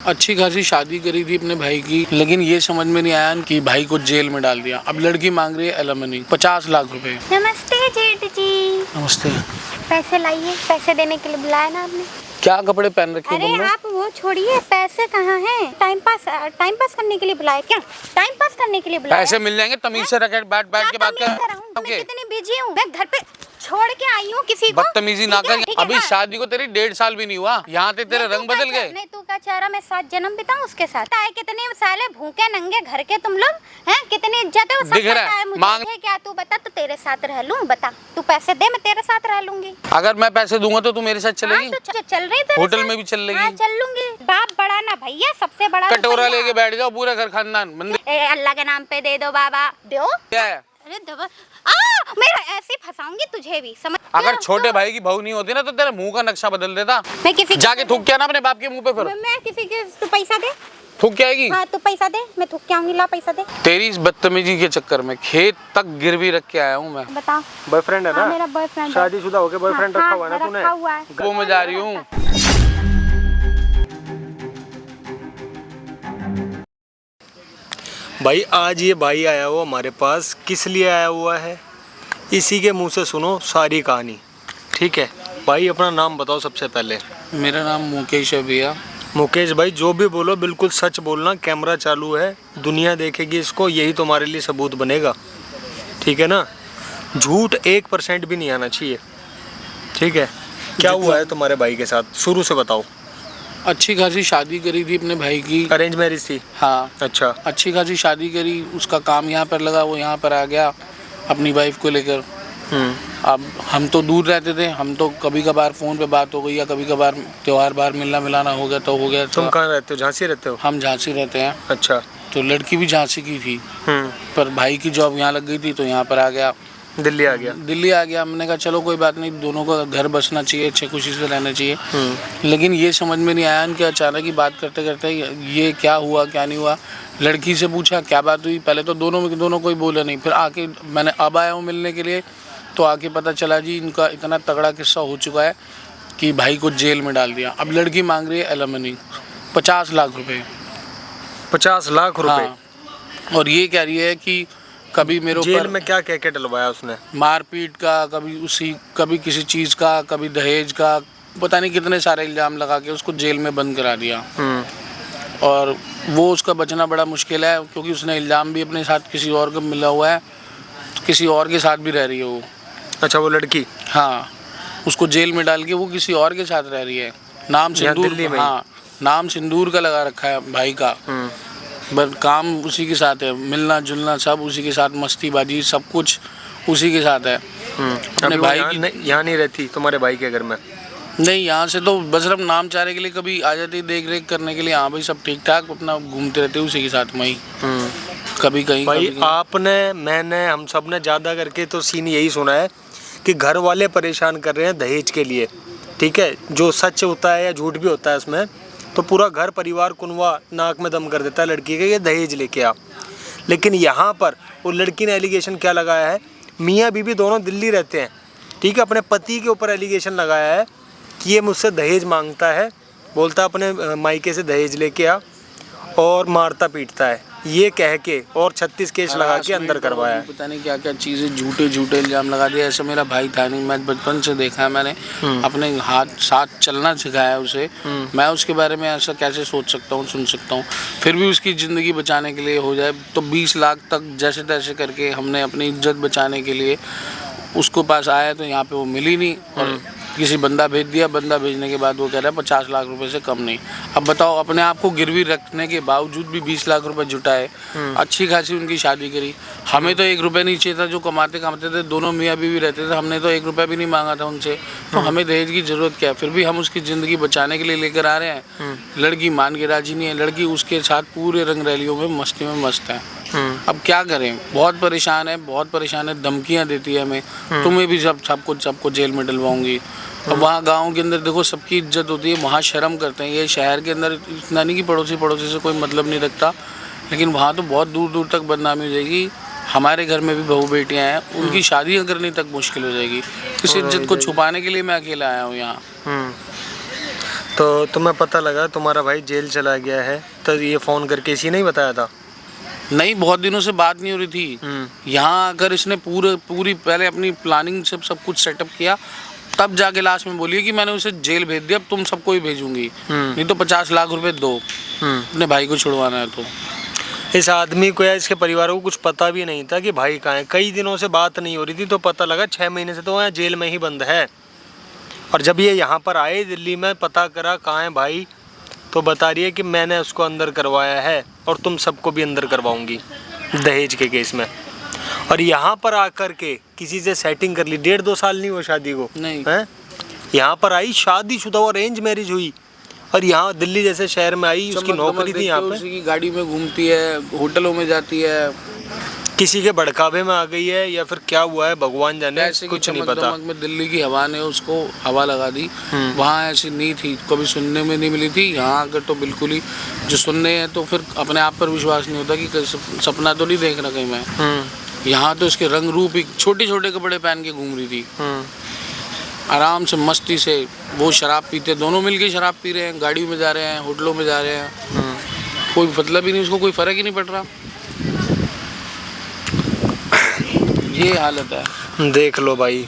अच्छी खासी शादी करी थी अपने भाई की, लेकिन ये समझ में नहीं आया कि भाई को जेल में डाल दिया। अब लड़की मांग रही है एलिमनी 50 लाख रुपए। नमस्ते जेठ जी। नमस्ते। पैसे लाइए, पैसे देने के लिए बुलाया ना आपने। क्या कपड़े पहन रखे अरे तुमने? आप वो छोड़िए, पैसे कहाँ हैं? टाइम पास करने के लिए बुलाया क्या? टाइम पास करने के लिए बुलाया? पैसे मिल जाएंगे, तमीज से रख, बैठ के बात कर। मैं कितनी बिजी हूँ, मैं घर पे छोड़ के आई हूँ किसी को। बदतमीजी ना कर। अभी शादी को तेरी 1.5 साल भी नहीं हुआ, यहाँ से तेरे रंग बदल गए। नहीं तू का चारा मैं 7 जन्म बिताऊं उसके साथ। आए कितने साले भूखे नंगे घर के तुम लोग हैं, कितनी इज्जत है वो सब पता है मुझे। मांग क्या तू बता, तो तेरे साथ रह लूं? बता, तू पैसे दे, मैं तेरे साथ रह लूंगी। अगर मैं पैसे दूंगा तो तू मेरे साथ चलेगी? तो चल रही तेरे होटल साथ? में भी चल लेगी? हाँ चल लूंगी। बाप बड़ा ना भैया, सबसे बड़ा कटोरा लेके बैठ जाओ, पूरा घर खानदान मंदिर। अल्लाह के नाम पे दे दो बाबा, दो। क्या है? अरे दबा मैं ऐसे फंसाऊंगी तुझे भी, समझ? अगर छोटे भाई की बहू नहीं होती ना तो तेरे मुंह का नक्शा बदल देता। मैं किसी जाके थूक क्या ना अपने बाप के मुंह पे। फिर मैं किसी के, तू पैसा दे। थूक क्या आएगी? हाँ तू पैसा दे, मैं थूक के आऊंगी। ला पैसा दे। तेरी इस बदतमीजी के चक्कर में खेत तक गिरवी रख के आया हूँ मैं। बता। बॉयफ्रेंड है ना? मेरा बॉयफ्रेंड। शादीशुदा होके बॉयफ्रेंड रखा हुआ है ना तूने? रखा हुआ है। वो मैं जा रही हूँ। भाई आज ये भाई आया हुआ हमारे पास, किस लिए आया हुआ है इसी के मुंह से सुनो सारी कहानी, ठीक है? भाई अपना नाम बताओ सबसे पहले। मेरा नाम मुकेश है भैया। मुकेश भाई जो भी बोलो बिल्कुल सच बोलना, कैमरा चालू है, दुनिया देखेगी इसको, यही तुम्हारे लिए सबूत बनेगा, ठीक है ना? झूठ 1% भी नहीं आना चाहिए, ठीक है? क्या हुआ है तुम्हारे भाई के साथ, शुरू से बताओ। अच्छी खासी शादी करी थी अपने भाई की। अरेंज मैरिज थी? हाँ। अच्छा। अच्छी खासी शादी करी, उसका काम यहाँ पर लगा, वो यहाँ पर आ गया अपनी वाइफ को लेकर। अब हम तो दूर रहते थे, हम तो कभी कभार फ़ोन पे बात हो गई या कभी कभार त्योहार बार मिलना मिलाना हो गया तो हो गया। तुम कहाँ रहते हो? झांसी रहते हो? हम झांसी रहते हैं। अच्छा। तो लड़की भी झांसी की थी, पर भाई की जॉब यहाँ लग गई थी तो यहाँ पर आ गया। दिल्ली आ गया? दिल्ली आ गया। हमने कहा चलो कोई बात नहीं, दोनों का घर बसना चाहिए, अच्छे खुशी से रहना चाहिए। लेकिन ये समझ में नहीं आया कि अचानक ही बात करते करते ये क्या हुआ क्या नहीं हुआ। लड़की से पूछा क्या बात हुई, पहले तो दोनों कोई बोला नहीं। फिर आके मैंने अब आया हूँ मिलने के लिए तो आके पता चला जी इनका इतना तगड़ा किस्सा हो चुका है कि भाई को जेल में डाल दिया। अब लड़की मांग रही है एलिमनी 50 लाख रुपए। 50 लाख रुपए? हाँ। और ये कह रही है कि कभी मेरे ऊपर जेल में क्या कह के डलवाया उसने? मारपीट का, कभी किसी चीज़ का, कभी दहेज का, पता नहीं कितने सारे इल्ज़ाम लगा के उसको जेल में बंद करा दिया। और वो उसका बचना बड़ा मुश्किल है क्योंकि उसने इल्ज़ाम भी अपने साथ किसी और को मिला हुआ है, किसी और के साथ भी रह रही है वो। अच्छा वो लड़की? हाँ, उसको जेल में डाल के वो किसी और के साथ रह रही है। नाम सिंदूर। हाँ, नाम सिंदूर का लगा रखा है भाई का। बस काम उसी के साथ है, मिलना जुलना सब उसी के साथ, मस्तीबाजी सब कुछ उसी के साथ है। अपने भाई की यहाँ नहीं रहती तुम्हारे भाई के घर में? नहीं, यहाँ से तो बस सिर्फ नाम चारे के लिए कभी आ जाती, देख रेख करने के लिए। हाँ भाई सब ठीक ठाक, अपना घूमते रहते उसी के साथ में ही। कभी कहीं भाई कभी आपने, मैंने, हम सब ने ज़्यादा करके तो सीन यही सुना है कि घर वाले परेशान कर रहे हैं दहेज के लिए, ठीक है? जो सच होता है या झूठ भी होता है उसमें, तो पूरा घर परिवार कुनवा नाक में दम कर देता है लड़की के, ये दहेज लेके आ। लेकिन यहाँ पर वो लड़की ने एलिगेशन क्या लगाया है, मियाँ बीवी दोनों दिल्ली रहते हैं, ठीक है? अपने पति के ऊपर एलिगेशन लगाया है कि ये मुझसे दहेज मांगता है, बोलता अपने मायके से दहेज लेके आ और मारता पीटता है, ये कह के, और 36 केस लगा के अंदर करवाया है। पता नहीं क्या क्या चीज़ें झूठे इल्जाम लगा दिए। ऐसा मेरा भाई था नहीं, मैं बचपन से देखा है मैंने, अपने हाथ साथ चलना सिखाया है उसे। मैं उसके बारे में ऐसा कैसे सोच सकता हूँ, सुन सकता हूँ? फिर भी उसकी ज़िंदगी बचाने के लिए हो जाए तो 20 लाख तक जैसे तैसे करके हमने अपनी इज्जत बचाने के लिए उसको पास आया तो यहाँ पे वो मिली नहीं और किसी बंदा भेज दिया। बंदा भेजने के बाद वो कह रहा है 50 लाख रुपए से कम नहीं। अब बताओ, अपने आप को गिरवी रखने के बावजूद भी 20 लाख रुपए जुटाए, अच्छी खासी उनकी शादी करी। हमें तो 1 रुपया नहीं चाहिए था, जो कमाते थे दोनों मियाँ बीवी रहते थे, हमने तो 1 रुपया भी नहीं मांगा था उनसे। तो हमें दहेज की ज़रूरत क्या है? फिर भी हम उसकी ज़िंदगी बचाने के लिए लेकर आ रहे हैं। लड़की मान के राजी नहीं है, लड़की उसके साथ पूरे रंग रैलियों में मस्ती में मस्त है। अब क्या करें, बहुत परेशान है, धमकियाँ देती है हमें, तुम्हें भी सबको जेल में डलवाऊंगी। अब वहाँ गाँव के अंदर देखो सबकी इज्जत होती है, वहाँ शर्म करते हैं। ये शहर के अंदर इतना नहीं कि पड़ोसी से कोई मतलब नहीं रखता, लेकिन वहाँ तो बहुत दूर दूर तक बदनामी हो जाएगी। हमारे घर में भी बहू बेटियाँ हैं, उनकी शादियाँ करनी तक मुश्किल हो जाएगी। इस इज्जत को छुपाने के लिए मैं अकेला आया हूँ यहाँ। तो तुम्हें पता लगा तुम्हारा भाई जेल चला गया है, तो ये फ़ोन करके इसी नहीं बताया था? नहीं, बहुत दिनों से बात नहीं हो रही थी। यहाँ आकर इसने पूरी पहले अपनी प्लानिंग से सब कुछ सेटअप किया, तब जाके लास्ट में बोली कि मैंने उसे जेल भेज दिया, अब तुम सबको ही भेजूंगी, नहीं तो 50 लाख रुपए दो, अपने भाई को छुड़वाना है। तो इस आदमी को या इसके परिवार को कुछ पता भी नहीं था कि भाई कहाँ है। कई दिनों से बात नहीं हो रही थी, तो पता लगा 6 महीने से तो यहाँ जेल में ही बंद है। और जब ये यहाँ पर आए दिल्ली में, पता करा कहाँ है भाई, तो बता रही है कि मैंने उसको अंदर करवाया है और तुम सबको भी अंदर करवाऊंगी दहेज के केस में। और यहाँ पर आकर के किसी से सेटिंग कर ली, 1.5-2 साल नहीं हुआ शादी को, नहीं है। यहाँ पर आई, शादीशुदा और अरेंज मैरिज हुई, और यहाँ दिल्ली जैसे शहर में आई, उसकी नौकरी थी यहाँ पे। उसी की गाड़ी में घूमती है, होटलों में जाती है, किसी के भड़कावे में आ गई है या फिर क्या हुआ है भगवान जाने, कुछ नहीं पता। में दिल्ली की हवा ने उसको हवा लगा दी। वहाँ ऐसी नहीं थी, कभी सुनने में नहीं मिली थी। यहाँ आकर तो बिल्कुल ही जो सुनने हैं, तो फिर अपने आप पर विश्वास नहीं होता कि सपना तो नहीं देख रहा कहीं मैं। यहाँ तो इसके रंग रूप ही, छोटे छोटे कपड़े पहन के घूम रही थी, आराम से मस्ती से। वो शराब पीते, दोनों मिलके शराब पी रहे हैं, गाड़ी में जा रहे हैं, होटलों में जा रहे हैं, कोई मतलब ही नहीं, उसको कोई फर्क ही नहीं पड़ रहा। ये हालत है। देख लो भाई,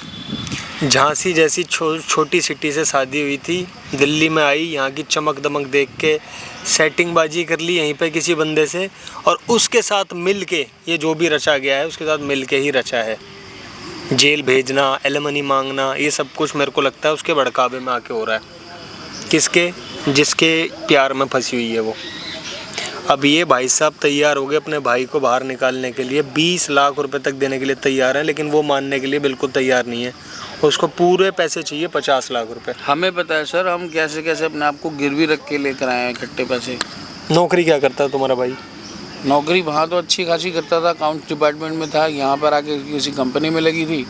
झांसी जैसी छोटी सिटी से शादी हुई थी, दिल्ली में आई, यहाँ की चमक दमक देख के सेटिंगबाजी कर ली यहीं पे किसी बंदे से, और उसके साथ मिल के ये जो भी रचा गया है उसके साथ मिल के ही रचा है। जेल भेजना, एलिमनी मांगना, ये सब कुछ मेरे को लगता है उसके भड़कावे में आके हो रहा है। किसके? जिसके प्यार में फंसी हुई है वो। अब ये भाई साहब तैयार हो गए अपने भाई को बाहर निकालने के लिए, 20 लाख रुपए तक देने के लिए तैयार हैं, लेकिन वो मानने के लिए बिल्कुल तैयार नहीं है। उसको पूरे पैसे चाहिए, 50 लाख रुपए। हमें पता है सर, हम कैसे कैसे अपने आप को गिरवी रख के लेकर आए हैं इकट्ठे पैसे। नौकरी क्या करता है तुम्हारा भाई? नौकरी वहाँ तो अच्छी खासी करता था, अकाउंट्स डिपार्टमेंट में था। यहाँ पर आके किसी कंपनी में लगी थी,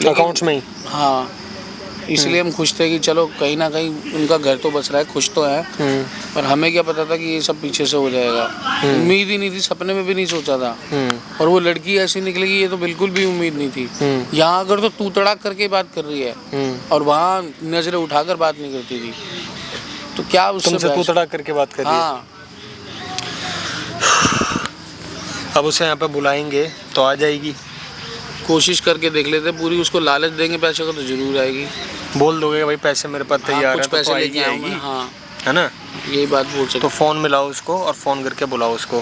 अकाउंट्स में ही। हाँ, इसलिए हम खुश थे कि चलो कहीं ना कहीं उनका घर तो बच रहा है, खुश तो है। पर हमें क्या पता था कि ये सब पीछे से हो जाएगा। उम्मीद ही नहीं थी, सपने में भी नहीं सोचा था। और वो लड़की ऐसी निकलेगी, ये तो बिल्कुल भी उम्मीद नहीं थी। यहाँ अगर तो तू तड़ाक करके बात कर रही है, और वहाँ नजरें उठाकर बात नहीं करती थी, तो क्या उससे तुमसे तू तड़ाक करके बात कर रही है? हाँ। अब उसे यहाँ पे बुलाएंगे तो आ जाएगी। कोशिश करके देख लेते, पूरी उसको लालच देंगे पैसे को तो जरूर आएगी। बोल दोगे भाई पैसे मेरे पास तैयार कुछ है, पैसे तो लेके आएगी। आऊंगा, हाँ, है ना, यही बात बोल सकते। तो फ़ोन मिलाओ उसको और फ़ोन करके बुलाओ उसको।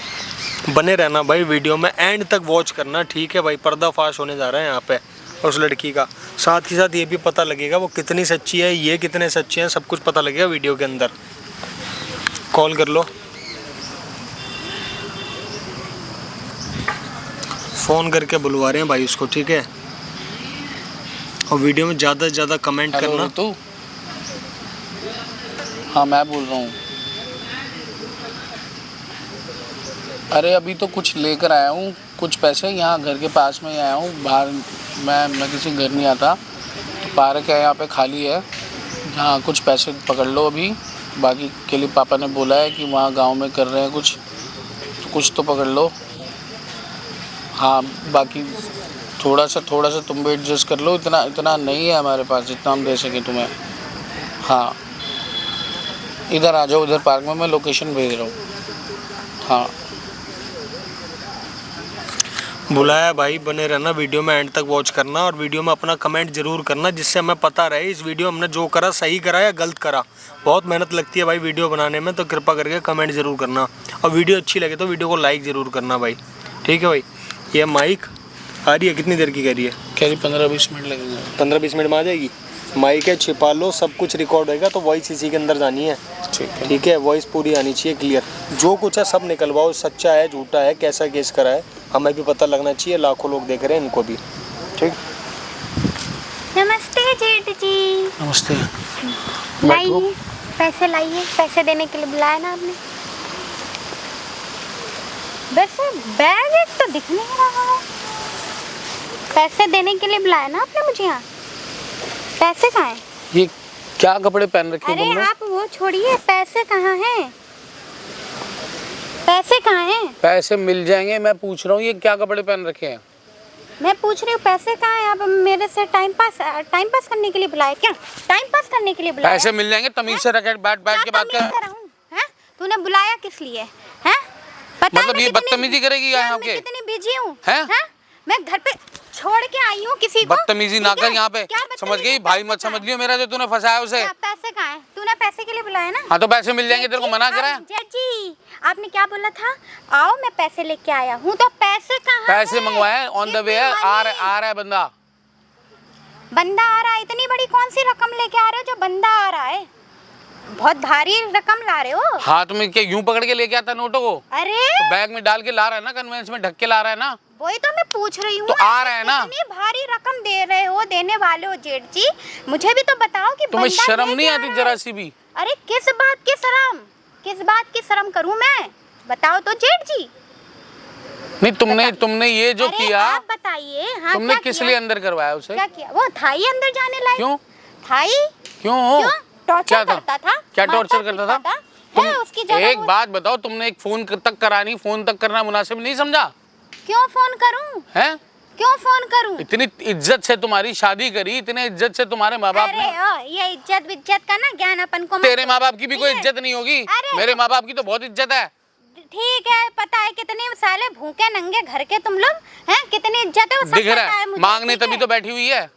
बने रहना भाई वीडियो में, एंड तक वॉच करना, ठीक है भाई। पर्दाफाश होने जा रहा है यहाँ पे उस लड़की का। साथ ही साथ ये भी पता लगेगा वो कितनी सच्ची है, ये कितने सच्चे हैं, सब कुछ पता लगेगा वीडियो के अंदर। कॉल कर लो, फ़ोन करके बुलवा रहे हैं भाई उसको, ठीक है। और वीडियो में ज़्यादा से ज़्यादा कमेंट करना। तो हाँ, मैं बोल रहा हूँ। अरे अभी तो कुछ लेकर आया हूँ, कुछ पैसे यहाँ घर के पास में ही आया हूँ। बाहर मैं किसी घर नहीं आता, तो पार्क है यहाँ पे खाली है, हाँ कुछ पैसे पकड़ लो अभी। बाकी के लिए पापा ने बोला है कि वहाँ गांव में कर रहे हैं कुछ तो पकड़ लो। हाँ, बाकी थोड़ा सा तुम भी एडजस्ट कर लो, इतना नहीं है हमारे पास जितना हम दे सकें तुम्हें। हाँ, इधर आ जाओ, इधर पार्क में, मैं लोकेशन भेज रहा हूँ। हाँ, बुलाया भाई, बने रहना वीडियो में, एंड तक वॉच करना, और वीडियो में अपना कमेंट जरूर करना, जिससे हमें पता रहे इस वीडियो हमने जो करा सही करा या गलत करा। बहुत मेहनत लगती है भाई वीडियो बनाने में, तो कृपा करके कमेंट जरूर करना, और वीडियो अच्छी लगे तो वीडियो को लाइक ज़रूर करना भाई, ठीक है भाई। ये माइक आ रही है, कितनी देर की कह रही है? कह रही 15-20 मिनट लगेंगे। 15-20 मिनट में आ जाएगी। माइक है, छिपा लो, सब कुछ रिकॉर्ड होएगा, तो वॉइस इसी के अंदर जानी है, ठीक है। वॉइस पूरी आनी चाहिए, क्लियर। जो कुछ है सब निकलवाओ, सच्चा है झूठा है, कैसा केस करा है, हमें भी पता लगना चाहिए, लाखों लोग देख रहे हैं, इनको भी, ठीक। नमस्ते जेठ जी। नमस्ते। लाइए पैसे, लाइए पैसे देने के लिए बुलाया ना आपने। वैसे बैग एक तो दिख नहीं रहा है, पैसे देने के लिए बुलाया ना आपने मुझे यहाँ। पैसे कहाँ हैं? ये क्या कपड़े पहन रखे हैं अरे तुमने? आप वो छोड़िए, पैसे कहाँ हैं? पैसे कहाँ हैं? पैसे मिल जाएंगे, मैं पूछ रहा हूँ ये क्या कपड़े पहन रखे हैं? मैं पूछ रही हूँ पैसे कहाँ हैं? अब मेरे से टाइम पास करने के लिए बुलाया क्या? टाइम पास करने के लिए बुलाया? पैसे मिल जाएंगे, तमीज से रख, बैठ के बात कर। तूने बुलाया किस लिए है? पता मतलब ये बदतमीजी करेगी यहाँ के? कितनी बिजी हूँ, हैं? मैं घर पे छोड़ के आई हूँ किसी को। बदतमीजी ना कर यहाँ पे, समझ गई? भाई मत समझ लियो मेरा, जो तूने फंसाया उसे। पैसे कहाँ हैं? तूने पैसे के लिए बुलाया ना? हाँ तो पैसे मिल जाएंगे, तेरे को मना करा है? जज जी आपने क्या बोला था? आओ मैं पैसे लेके आया हूँ, तो पैसे कहाँ हैं? पैसे मंगवाए, ऑन द वे है, आ रहा है बंदा आ रहा है। इतनी बड़ी कौन सी रकम लेके आ रहे हो जो बंदा आ रहा है? बहुत भारी रकम ला रहे हो। हाथ में क्या यूं पकड़ के लेके आता नोटों को? अरे तो बैग में डाल के ला रहा है ना, कन्वेंस में ढक के ला रहा है ना। वही तो मैं पूछ रही हूँ, तो आ रहा है ना। इतनी भारी रकम दे रहे हो, देने वाले हो जेठ जी, मुझे भी तो बताओ कि तुम्हें बंदा शर्म नहीं लेके आ आती रहा जरा है। सी भी? अरे किस बात की शर्म करूँ मैं? बताओ तो जेठ जी। नहीं तुमने ये जो अरे किया, आप बताइए। हाँ तुमने क्या किस किया? लिए अंदर करवाया उसे? क्या किया? वो था ही अंदर जाने लायक। क्यों? था ही क्यों? टॉर्चर करता था। क्या टॉर्चर करता था? है उसकी जगह एक बात बताओ, तुमने एक फोन तक करानी, फोन तक करना मुनासिब नहीं समझा? क्यों फोन करूं? हैं? क्यों फोन करूं? इतनी इज्जत से तुम्हारी शादी करी, इतने इज्जत से तुम्हारे माँ बाप ने। ये इज्जत का ना ज्ञान अपन को। तेरे माँ बाप की भी कोई इज्जत नहीं होगी, मेरे माँ बाप की तो बहुत इज्जत है। ठीक है, पता है कितने साले भूखे नंगे घर के तुम लोग हैं, कितनी इज्जत है वो सब दिख रहा पता है, मुझे, मांगने ठीक तभी है? तो बैठी हुई है।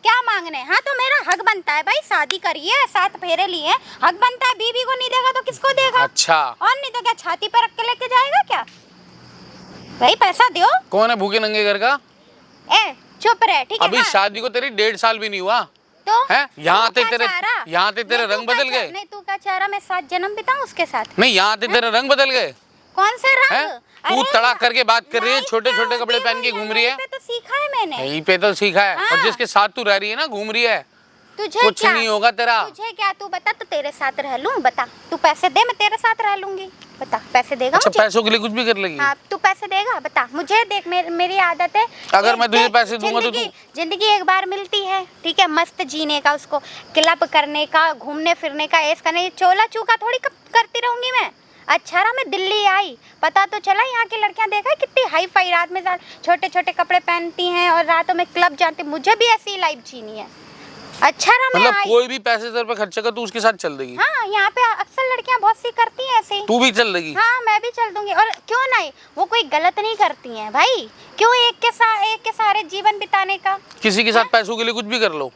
क्या मांगने? हाँ तो मेरा हक बनता है भाई, शादी करी है, 7 फेरे लिए, हक बनता है। बीवी को नहीं देगा तो किसको देगा? अच्छा, और नहीं तो क्या छाती पर रख के लेके जाएगा क्या? भाई पैसा दो। कौन है भूखे नंगे घर का? ए चुप रहे, ठीक है? अभी हाँ। शादी को तेरी 1.5 साल भी नहीं हुआ तो है, यहाँ तू ते क्या चाह रहा? यहाँ ते तेरे नहीं, रंग तू क्या बदल चाह- गए। नहीं तू क्या चाह रहा मैं 7 जन्म बिताऊं उसके साथ? नहीं, यहाँ ते तेरे रंग बदल गए। कौन से रंग? हैं? तू अरे तड़ाक करके बात कर रही है, नहीं, छोटे छोटे क्या कपड़े होती पहन के हूँ, घूम रही है। यहीं पे तो सीखा है मैंने। यहीं पे तो सीखा है, और हाँ। जिसके साथ तू रह रही है ना, घूम रही है, तुझे कुछ क्या? नहीं होगा तेरा। तुझे क्या? तू बता, तो तेरे साथ रह लूं? बता, तू पैसे दे, मैं तेरे साथ रह लूंगी। बता, पैसे देगा अच्छा, मुझे? पैसों के लिए कुछ भी कर लेगी? हाँ, तू पैसे देगा? बता मुझे। देख मेरी आदत है, अगर मैं तुझे पैसे दूंगा तो जिंदगी एक बार मिलती है, ठीक है? मस्त जीने का, उसको क्लब करने का, घूमने फिरने का, ऐसा करने, चोला चूका थोड़ी करती रहूंगी मैं। अच्छा रहा मैं दिल्ली आई, पता तो चला यहाँ की लड़कियां देखा है कितनी हाई फाई, रात में छोटे छोटे कपड़े पहनती हैं और रातों में क्लब जाती। मुझे भी ऐसी लाइफ जीनी है। अच्छा रहा मैं मतलब आई। कोई भी पैसे तेरे पे खर्च कर तू उसके साथ चल देगी? हाँ, यहाँ पे अक्सर लड़कियां बहुत सी करती हैं ऐसे ही। तू भी चल देगी? हाँ, मैं भी चल दूंगी। और क्यों नहीं, वो कोई गलत नहीं करती हैं भाई। क्यों एक के सारे जीवन बिताने का? किसी के साथ पैसों के लिए कुछ भी कर लो।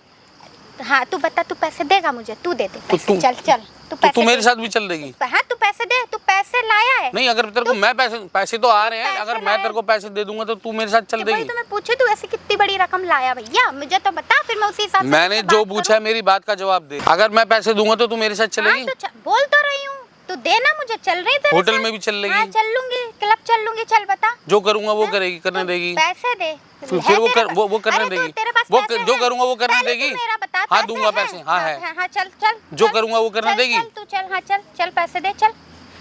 हाँ तू बता, तू पैसे देगा मुझे? तू दे दे तो पैसे। तू चल तू तो पैसे तू मेरे दे। साथ भी चल देगी? हाँ तू पैसे दे, तू पैसे लाया है। नहीं, अगर तेरे को मैं पैसे तो आ रहे हैं, पैसे अगर मैं लाया। तेरे को पैसे दे दूंगा तो तू मेरे साथ चल कि भाई देगी? तो मैं पूछी, तू ऐसी कितनी बड़ी रकम लाया भैया? मुझे तो बता, फिर मैं उसी हिसाब से मैंने तुझसे जो बात पूछा है मेरी बात का जवाब दे। अगर मैं पैसे दूंगा तो तू मेरे साथ करूं। हाँ, चलेगी? तो बोल तो रही हूँ, तू देना मुझे। चल रही तेरे होटल साथ? में भी चल लेगी? हाँ चल लूंगी, क्लब चल लूंगी। चल बता, जो करूंगा वो करेगी, करने देगी? पैसे दे। फिर है वो तेरे कर वो करने अरे तो देगी? तेरे पास वो पैसे जो हैं? करूंगा वो करने पहले तू देगी? मेरा बता, हाँ पैसे दूंगा हैं? पैसे, हाँ है। हाँ चल जो चल, करूंगा वो करने चल, देगी? चल तू चल, हाँ चल पैसे दे चल।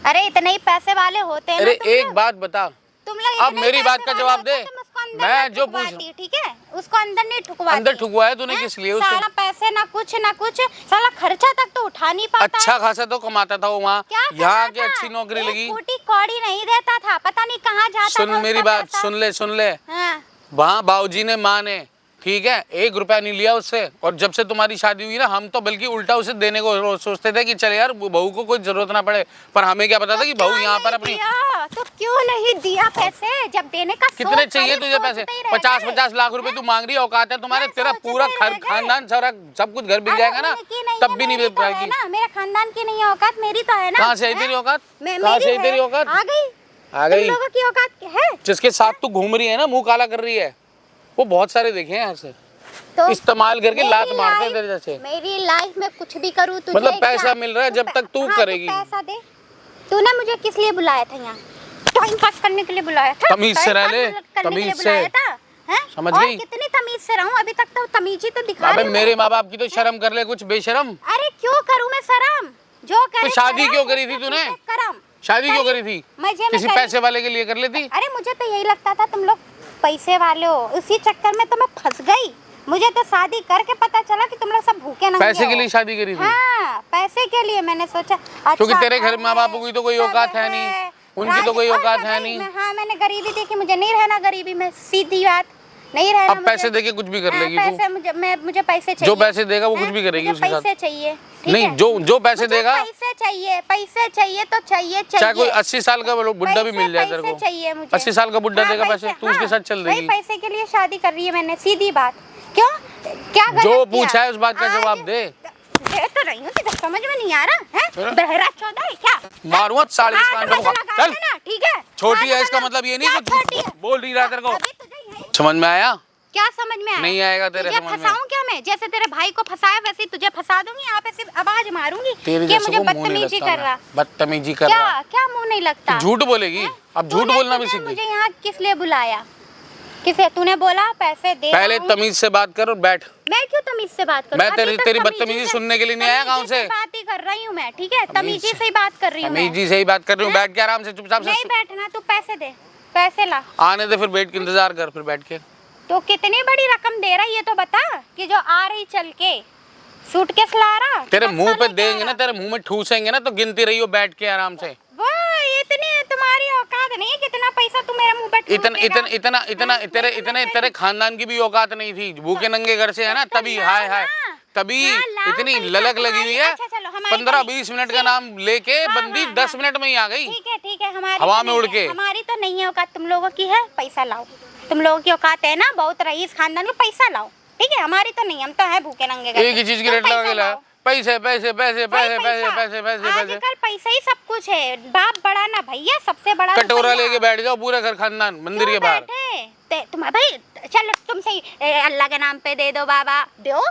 अरे इतने ही पैसे वाले होते हैं ना अरे तुम एक लोग। बात बता, तुम लोग अब इतने मेरी पैसे बात का वाले जवाब होते दे। हैं, तुम उसको अंदर मैं ना जो पूछ ठुकवाती, ठीक है? उसको अंदर नहीं ठुकवाती। अंदर ठुकवाया है तूने किस लिए? सारा पैसे ना कुछ साला खर्चा तक तो उठा नहीं पाता। अच्छा खासा तो कमाता था वो वहाँ, क्या यहाँ कमाता? की अच्छी नौकरी एक लगी। फूटी कौड़ी नहीं देता था, पता नहीं कहाँ जाता था। सुन मेरी उसका बात, पैसा। सुन ले। हाँ। वहाँ बाबूजी ने, माँ ने, ठीक है, 1 रुपया नहीं लिया उससे। और जब से तुम्हारी शादी हुई ना, हम तो बल्कि उल्टा उसे देने को सोचते थे कि चल यार बहू को कोई जरूरत ना पड़े, पर हमें क्या पता था कि बहू यहाँ पर अपनी। तो क्यों नहीं दिया पैसे? जब देने का कितने चाहिए तुझे पैसे? 50-50 लाख रुपए तू मांग रही है? औकात है तुम्हारे? तेरा पूरा खानदान सारा सब कुछ घर बिक जाएगा ना, तब भी नहीं दे पाएगी। मेरे खानदान की नहीं है औकात, मेरी तो है ना। कहाँ से आई तेरी औकात? कहाँ से आई तेरी औकात? आ गई। आ गई। तुम लोगों की औकात है? जिसके साथ तू घूम रही है ना, मुंह काला कर रही है, वो बहुत सारे देखे हैं ऐसे, तो इस्तेमाल करके लात मारते हैं तेरे जैसे। मेरी लाइफ में कुछ भी करूँ तुझे मतलब पैसा क्या? मिल रहा है जब तक तू हाँ, करेगी। पैसा दे। तूने मुझे किस लिए बुलाया था यहाँ? टाइम पास करने के लिए बुलाया था? तमीज से रह ले, तमीज से। समझ गई? कितनी तमीज से रहूं? अभी तक तो तमीज ही तो दिखा अबे रही हूं। मेरे माँ बाप की तो शर्म कर ले कुछ, बेशरम। अरे क्यों करूं मैं शर्म? जो करे तो शादी शर्म, क्यों करी थी तूने? करम। शादी क्यों करी थी? किसी पैसे वाले के लिए कर लेती? अरे मुझे तो यही लगता था तुम लोग पैसे वाले हो, उसी चक्कर में तो मैं फंस गई। मुझे तो शादी करके पता चला कि तुम लोग सब भूखे नंगे पैसे के हो। लिए शादी करी थी? हाँ, पैसे के लिए मैंने सोचा। अच्छा, क्योंकि तेरे घर माँ बाप की तो कोई सब औकात है नहीं, उनकी तो कोई औकात है नहीं। हाँ, मैंने गरीबी देखी, मुझे नहीं रहना गरीबी में, सीधी बात। नहीं रहना। अब पैसे देके कुछ भी कर लेगी तू। पैसे मुझे पैसे चाहिए। जो पैसे देगा वो कुछ भी करेगी उसके साथ। पैसे चाहिए नहीं, जो पैसे देगा, पैसे चाहिए तो चाहिए। चाहे कोई 80 साल का बुढ़ा भी मिल जाए तेरे को, चाहिए मुझे। 80 साल का बुढ़ा देगा पैसे, तू उसके साथ चल देगी। पैसे के लिए शादी कर रही है मैंने, सीधी बात। क्यों, क्या गलत जो किया? पूछा है उस बात का जवाब दे तो रही हूँ, तुझे समझ में नहीं आ रहा है? बहरा चौधा है क्या? मारूंगा 40 कान को। चल, ठीक है। छोटी है इसका मतलब ये नहीं कुछ बोल नहीं रहा तेरे को। समझ में आया? क्या समझ में आया? नहीं आएगा तेरे समझ में। फंसाऊं क्या मैं? जैसे तेरे भाई को फंसाया वैसे ही तुझे फंसा दूंगी। यहाँ पे सिर्फ आवाज मारूंगी तेरे कि मुझे बदतमीजी कर रहा। बदतमीजी कर रहा। क्या मुंह नहीं लगता? झूठ बोलेगी, अब झूठ बोलना भी सीख गई। मुझे यहाँ किस लिए बुलाया? किसे? तूने बोला पैसे दे। पहले तमीज से बात कर और बैठ। मैं क्यों तमीज से बात करूं? मैं तेरी बदतमीजी सुनने के लिए नहीं आया गाँव से। बात ही कर रही हूँ मैं, ठीक है? तमीजी से ही बात कर रही हूँ। तमीजी से ही बात कर रही हूँ, बैठ के आराम से चुपचाप से। नहीं बैठना, तू पैसे दे, पैसे ला। आने दे, फिर बैठ के इंतजार कर, फिर बैठ के। तो कितनी बड़ी रकम दे रहा है ये तो बता, कि जो आ रही चल के सूटकेस ला रहा। तेरे मुंह पे देंगे ना, तेरे मुंह में ठूसेंगे ना, तो गिनती रही हो बैठ के आराम से। वो इतनी तुम्हारी औकात नहीं है, कितना पैसा तू मेरे मुंह पे तेरे खानदान की भी औकात नहीं थी। भूखे नंगे घर से है ना, तभी हाय हाय, तभी इतनी ललक लगी हुई है। 15-20 मिनट का नाम लेके बंदी 10 मिनट में ही आ गई। ठीक है, हमारी हवा में उड़ के। हमारी तो नहीं है औकात, तुम लोगों की है। पैसा लाओ, तुम लोगों की औकात है ना बहुत रईस खानदान को, पैसा लाओ, ठीक है? हमारी तो नहीं, हम तो है भूखे नंगे। एक ही चीज की रेट लगा के लाया, पैसे पैसे पैसे पैसे पैसे पैसे पैसे। आजकल पैसा ही सब कुछ है। बाप बड़ा ना भैया, सबसे बड़ा कटोरा लेके बैठ जाओ पूरे घर खानदान मंदिर के बाहर। तुम्हारा भाई चलो तुमसे अल्लाह के नाम पे दे दो बाबा, दो।